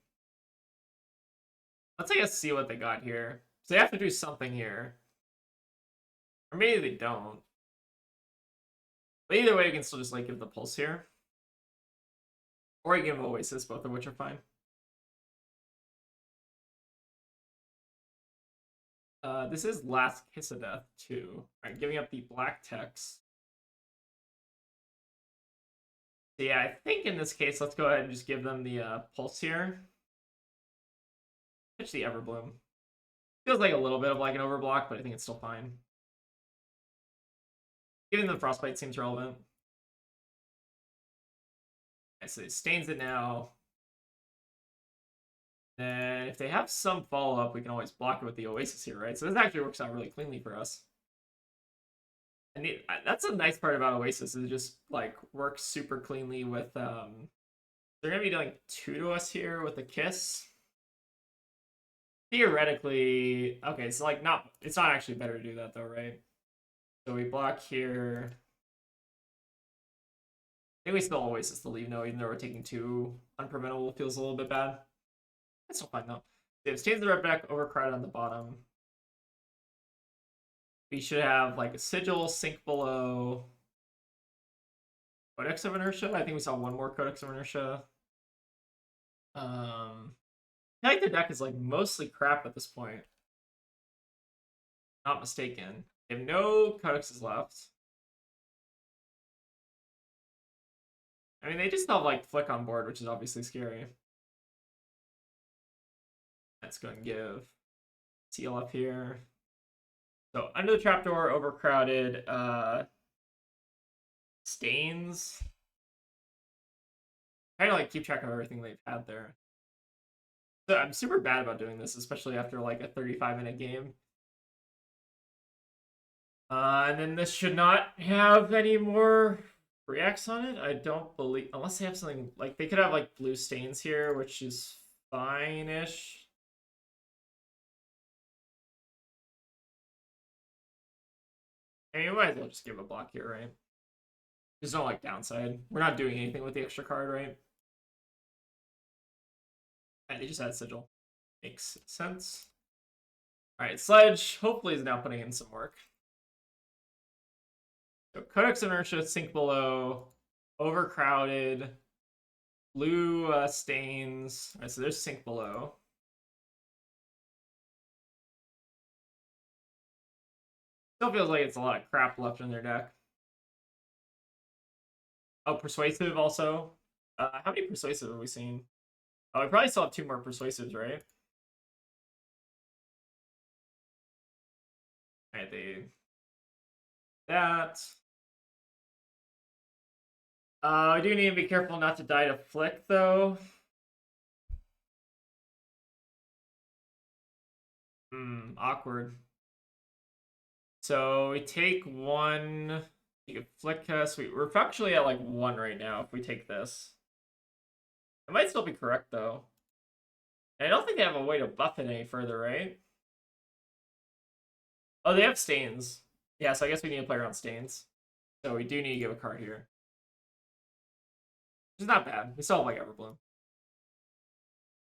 Let's, I guess, see what they got here. So they have to do something here. Or maybe they don't. But either way, you can still just like give the pulse here. Or you give Oasis, both of which are fine. This is Last Kiss of Death, too. Alright, giving up the black text. So yeah, I think in this case, let's go ahead and just give them the pulse here. Pitch the Everbloom. Feels like a little bit of like an overblock, but I think it's still fine. Giving them Frostbite seems relevant. Okay, so it stains it now. And if they have some follow-up, we can always block it with the Oasis here, right? So this actually works out really cleanly for us. And that's a nice part about Oasis, is it just like works super cleanly with they're gonna be doing 2 to us here with a kiss. Theoretically, okay, it's like it's not actually better to do that though, right? So we block here. I think we still Oasis to leave no, even though we're taking 2 unpreventable, feels a little bit bad. That's still fine though. They have stains the red back, overcrowded on the bottom. We should have like a Sigil, Sink Below, Codex of Inertia. I think we saw one more Codex of Inertia. I think the deck is like mostly crap at this point. Not mistaken. They have no Codexes left. I mean, they just have like Flick on board, which is obviously scary. Let's go and give Seal up here. So under the trapdoor, overcrowded, stains. Kind of like keep track of everything they've had there. So I'm super bad about doing this, especially after like a 35-minute game. And then this should not have any more reacts on it. I don't believe, unless they have something like they could have like blue stains here, which is fine-ish. I mean, we might as well just give a block here, right? There's no like downside. We're not doing anything with the extra card, right? And they just had Sigil. Makes sense. Alright, Sledge hopefully is now putting in some work. So Codex Inertia, Sink Below, overcrowded, blue stains. Alright, so there's Sink Below. Still feels like it's a lot of crap left in their deck. Oh, Persuasive also. How many Persuasive have we seen? Oh, we probably still have 2 more Persuasives, right? Alright, they... That. I do need to be careful not to die to Flick, though. Awkward. So we take 1. You can Flick us. We're actually at like 1 right now if we take this. It might still be correct, though. And I don't think they have a way to buff it any further, right? Oh, they have stains. Yeah, so I guess we need to play around stains. So we do need to give a card here. Which is not bad. We still have like Everbloom.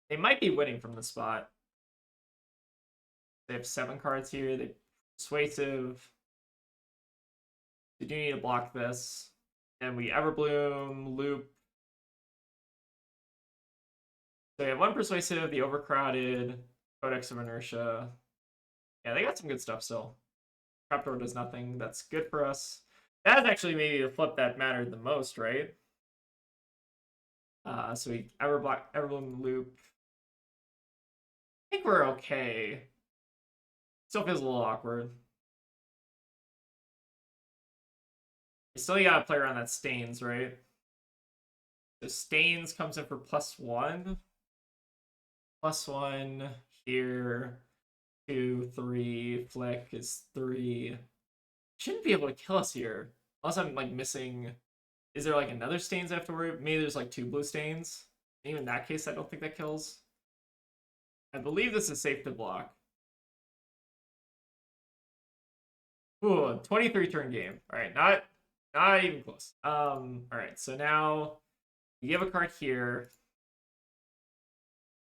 They might be winning from this spot. They have 7 cards here. They Persuasive. They do need to block this. And we Everbloom, Loop. So we have 1 Persuasive, the Overcrowded, Codex of Inertia. Yeah, they got some good stuff still. Trapdoor does nothing. That's good for us. That's actually maybe the flip that mattered the most, right? So we Everbloom, Loop. I think we're okay. Still feels a little awkward. You still gotta play around that stains, right? So stains comes in for +1. +1 here. 2, 3. Flick is 3. Shouldn't be able to kill us here. Unless I'm like missing. Is there like another stains I have to worry? Maybe there's like 2 blue stains. Even in that case, I don't think that kills. I believe this is safe to block. Ooh, 23 turn game. Alright, not even close. Alright, so now we give a card here.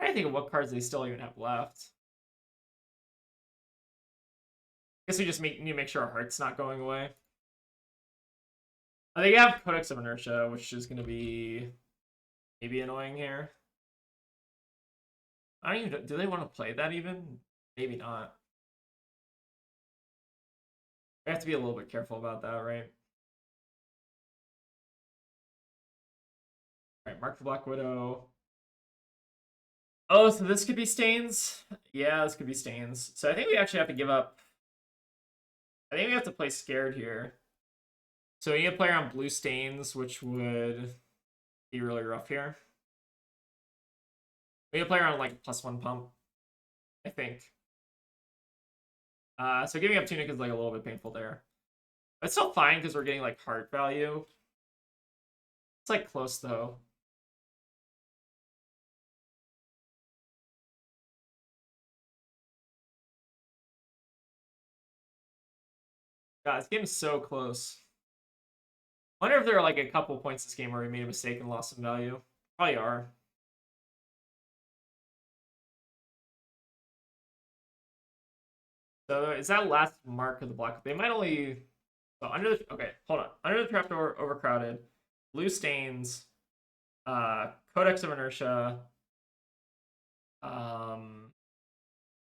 I think of what cards they still even have left. I guess we just need to make sure our heart's not going away. They have Codex of Inertia, which is going to be maybe annoying here. I don't even. Do they want to play that even? Maybe not. We have to be a little bit careful about that, right? All right, mark the Black Widow. Oh, so this could be Stains? Yeah, this could be Stains. So I think we actually have to give up. I think we have to play Scared here. So we need to play around blue Stains, which would be really rough here. We need to play around like +1 pump, I think. So giving up Tunic is like a little bit painful there. It's still fine because we're getting like heart value. It's like close though. God, this game is so close. I wonder if there are like a couple points this game where we made a mistake and lost some value. Probably are. So is that last mark of the block? They might only. So under the okay, hold on. Under the trapdoor, overcrowded, blue Stains, Codex of Inertia,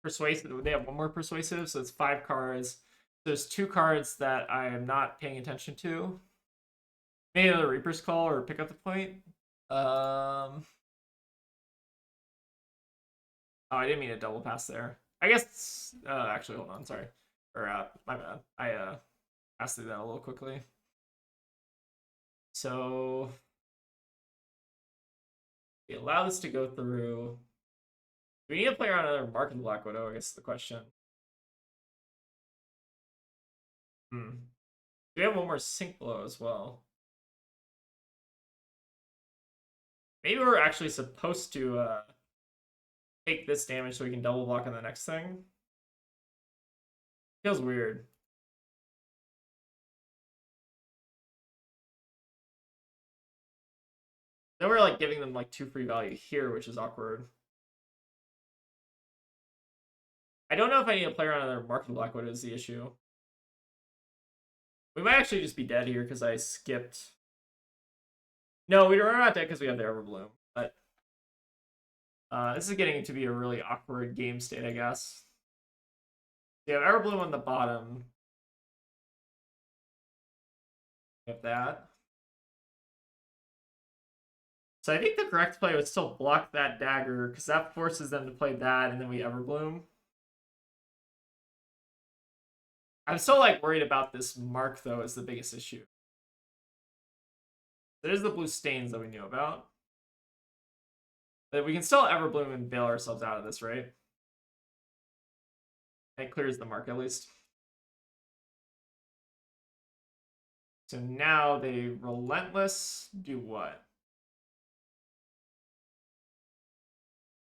persuasive. They have one more persuasive, so it's 5 cards. There's 2 cards that I am not paying attention to. Maybe another Reaper's Call or pick up the point. Oh, I didn't mean to double pass there. I guess. Actually, hold on. Sorry. Or my bad. I passed through that a little quickly. So we allow this to go through. Do we need to play around another Mark of the Black Widow? I guess is the question. Do we have one more Sync Blow as well? Maybe we're actually supposed to take this damage so we can double block on the next thing. Feels weird. Then we're like giving them like 2 free value here, which is awkward. I don't know if I need to play around another Mark of the Black Widow is the issue. We might actually just be dead here because I skipped. No, we're not dead because we have the Everbloom. But this is getting to be a really awkward game state, I guess. We have Everbloom on the bottom. We have that. So I think the correct play would still block that dagger because that forces them to play that, and then we Everbloom. I'm still like worried about this mark though is the biggest issue. There's the blue Stains that we knew about. But we can still Everbloom and bail ourselves out of this, right? It clears the mark at least. So now they Relentless do what?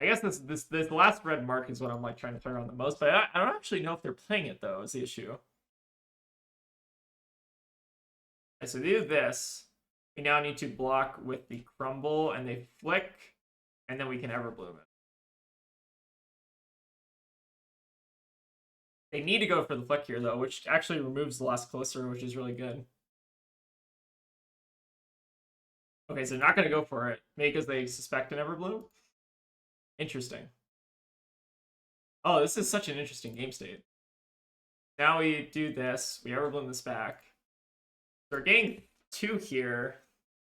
I guess this last red mark is what I'm like trying to play around the most, but I don't actually know if they're playing it though, is the issue. Okay, so they do this. We now need to block with the Crumble, and they flick, and then we can Everbloom it. They need to go for the flick here though, which actually removes the last closer, which is really good. Okay, so they're not going to go for it. Maybe because they suspect an Everbloom? Interesting. Oh, this is such an interesting game state. Now we do this. We Everbloom this back. So we're getting 2 here.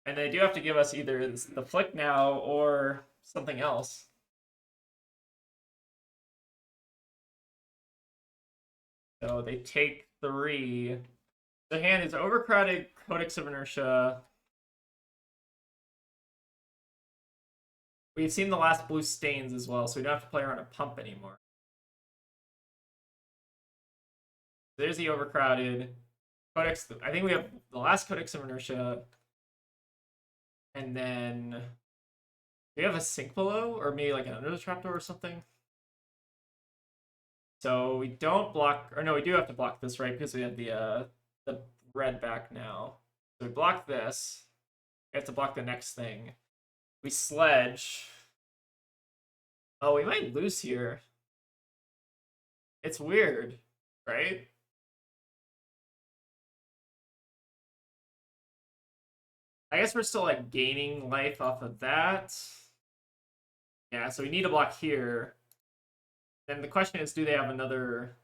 And they do have to give us either the flick now or something else. So they take 3. The hand is overcrowded, Codex of Inertia. We've seen the last blue Stains as well, so we don't have to play around a pump anymore. There's the overcrowded Codex. I think we have the last Codex of Inertia. And then do we have a Sink Below or maybe like an Under the Trapdoor or something? So we don't block, or no, we do have to block this, right? Because we have the red back now. So we block this. We have to block the next thing. We Sledge. Oh, we might lose here. It's weird, right? I guess we're still like gaining life off of that. Yeah, so we need a block here. Then the question is, do they have another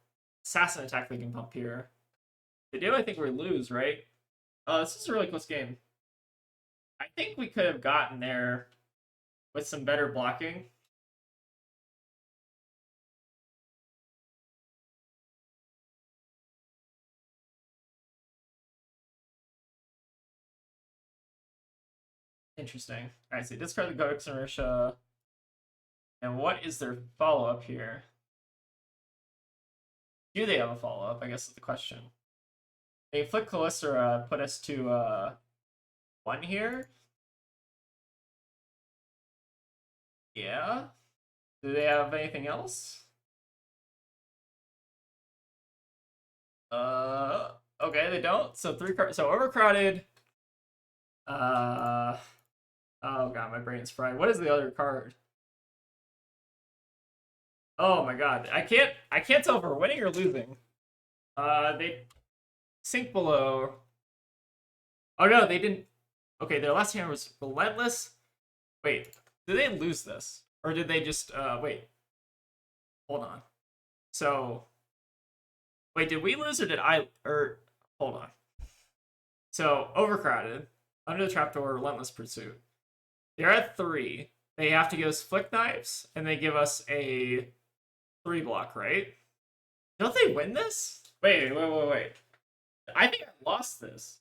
assassin attack they can pump here? If they do, I think we lose, right? This is a really close game. I think we could have gotten there with some better blocking. Interesting. All right, so discard the Godex Inertia. And what is their follow-up here? Do they have a follow-up? I guess is the question. They Flick Calycera put us to 1 here. Yeah. Do they have anything else? Okay, they don't. So 3 cards. So overcrowded. Oh god, my brain's fried. What is the other card? Oh my god, I can't tell if we're winning or losing. They sink below. Oh no, they didn't. Okay, their last hand was Relentless. Wait, did they lose this? Or did they just, wait. Hold on. So, wait, did we lose or did I, hold on. So, Overcrowded, Under the Trapdoor, Relentless Pursuit. They're at 3. They have to give us Flick Knives, and they give us a 3 block, right? Don't they win this? Wait. I think I lost this.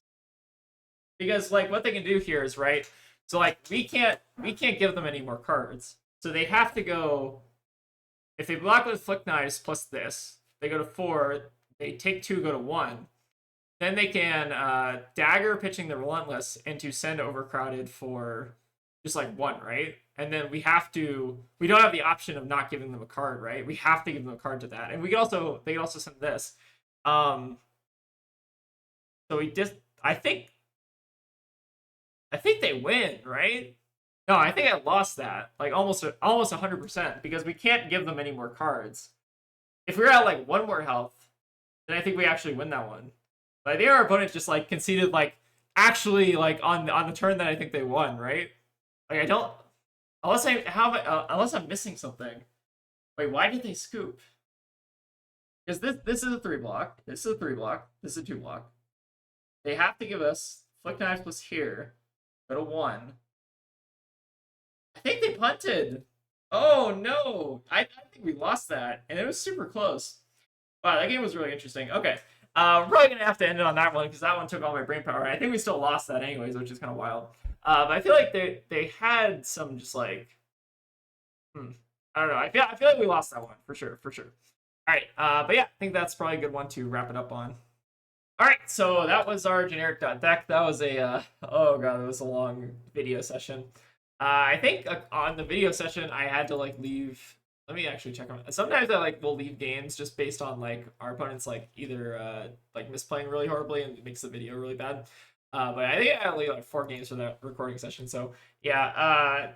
Because, like, what they can do here is, right, so, like, we can't give them any more cards. So they have to go, if they block with Flick Knives plus this, they go to 4, they take 2, go to 1. Then they can dagger pitching the Relentless into send Overcrowded for just, like, 1, right? And then we don't have the option of not giving them a card, right? We have to give them a card to that. And they can also send this. So I think they win, right? No, I think I lost that. Like almost 100% because we can't give them any more cards. If we were at like 1 more health, then I think we actually win that one. But I think our opponent just like conceded like actually like on the turn that I think they won, right? Like I don't unless I'm missing something. Wait, why did they scoop? Because this is a 3 block. This is a 3 block. This is a 2 block. They have to give us Flick Knives plus here. Go to 1. I think they punted. Oh no! I think we lost that, and it was super close. Wow, that game was really interesting. Okay, we're probably gonna have to end it on that one because that one took all my brain power. I think we still lost that anyways, which is kind of wild. But I feel like they had some just like, I don't know. I feel like we lost that one for sure. All right, but yeah, I think that's probably a good one to wrap it up on. All right, so that was our generic deck. That was a oh god, that was a long video session. I think on the video session I had to like leave. Let me actually check on it. Sometimes I like will leave games just based on like our opponents like either like misplaying really horribly and it makes the video really bad. But I think I only like 4 games for that recording session. So yeah,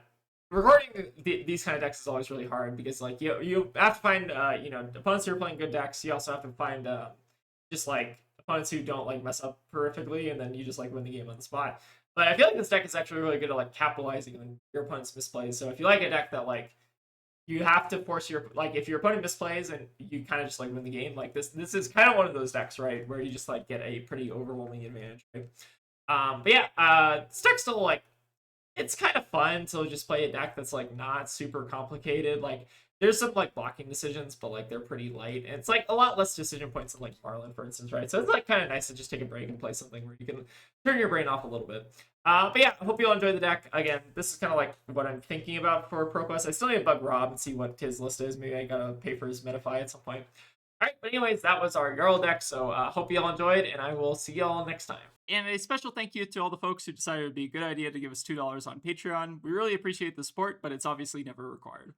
recording these kind of decks is always really hard because like you have to find opponents who are playing good decks. You also have to find just like opponents who don't like mess up horrifically, and then you just like win the game on the spot. But I feel like this deck is actually really good at like capitalizing on your opponent's misplays. So if you like a deck that like you have to force your like if your opponent misplays and you kind of just like win the game, like this is kind of one of those decks, right, where you just like get a pretty overwhelming advantage, right? But yeah, this deck's still like it's kind of fun to just play a deck that's like not super complicated. Like there's some like blocking decisions, but like they're pretty light. And it's like a lot less decision points than like Marlin, for instance, right? So it's like kind of nice to just take a break and play something where you can turn your brain off a little bit. But yeah, I hope you all enjoyed the deck. Again, this is kind of like what I'm thinking about for ProQuest. I still need to bug Rob and see what his list is. Maybe I gotta pay for his Metafy at some point. All right, but anyways, that was our Jarl deck. So hope you all enjoyed, and I will see you all next time. And a special thank you to all the folks who decided it would be a good idea to give us $2 on Patreon. We really appreciate the support, but it's obviously never required.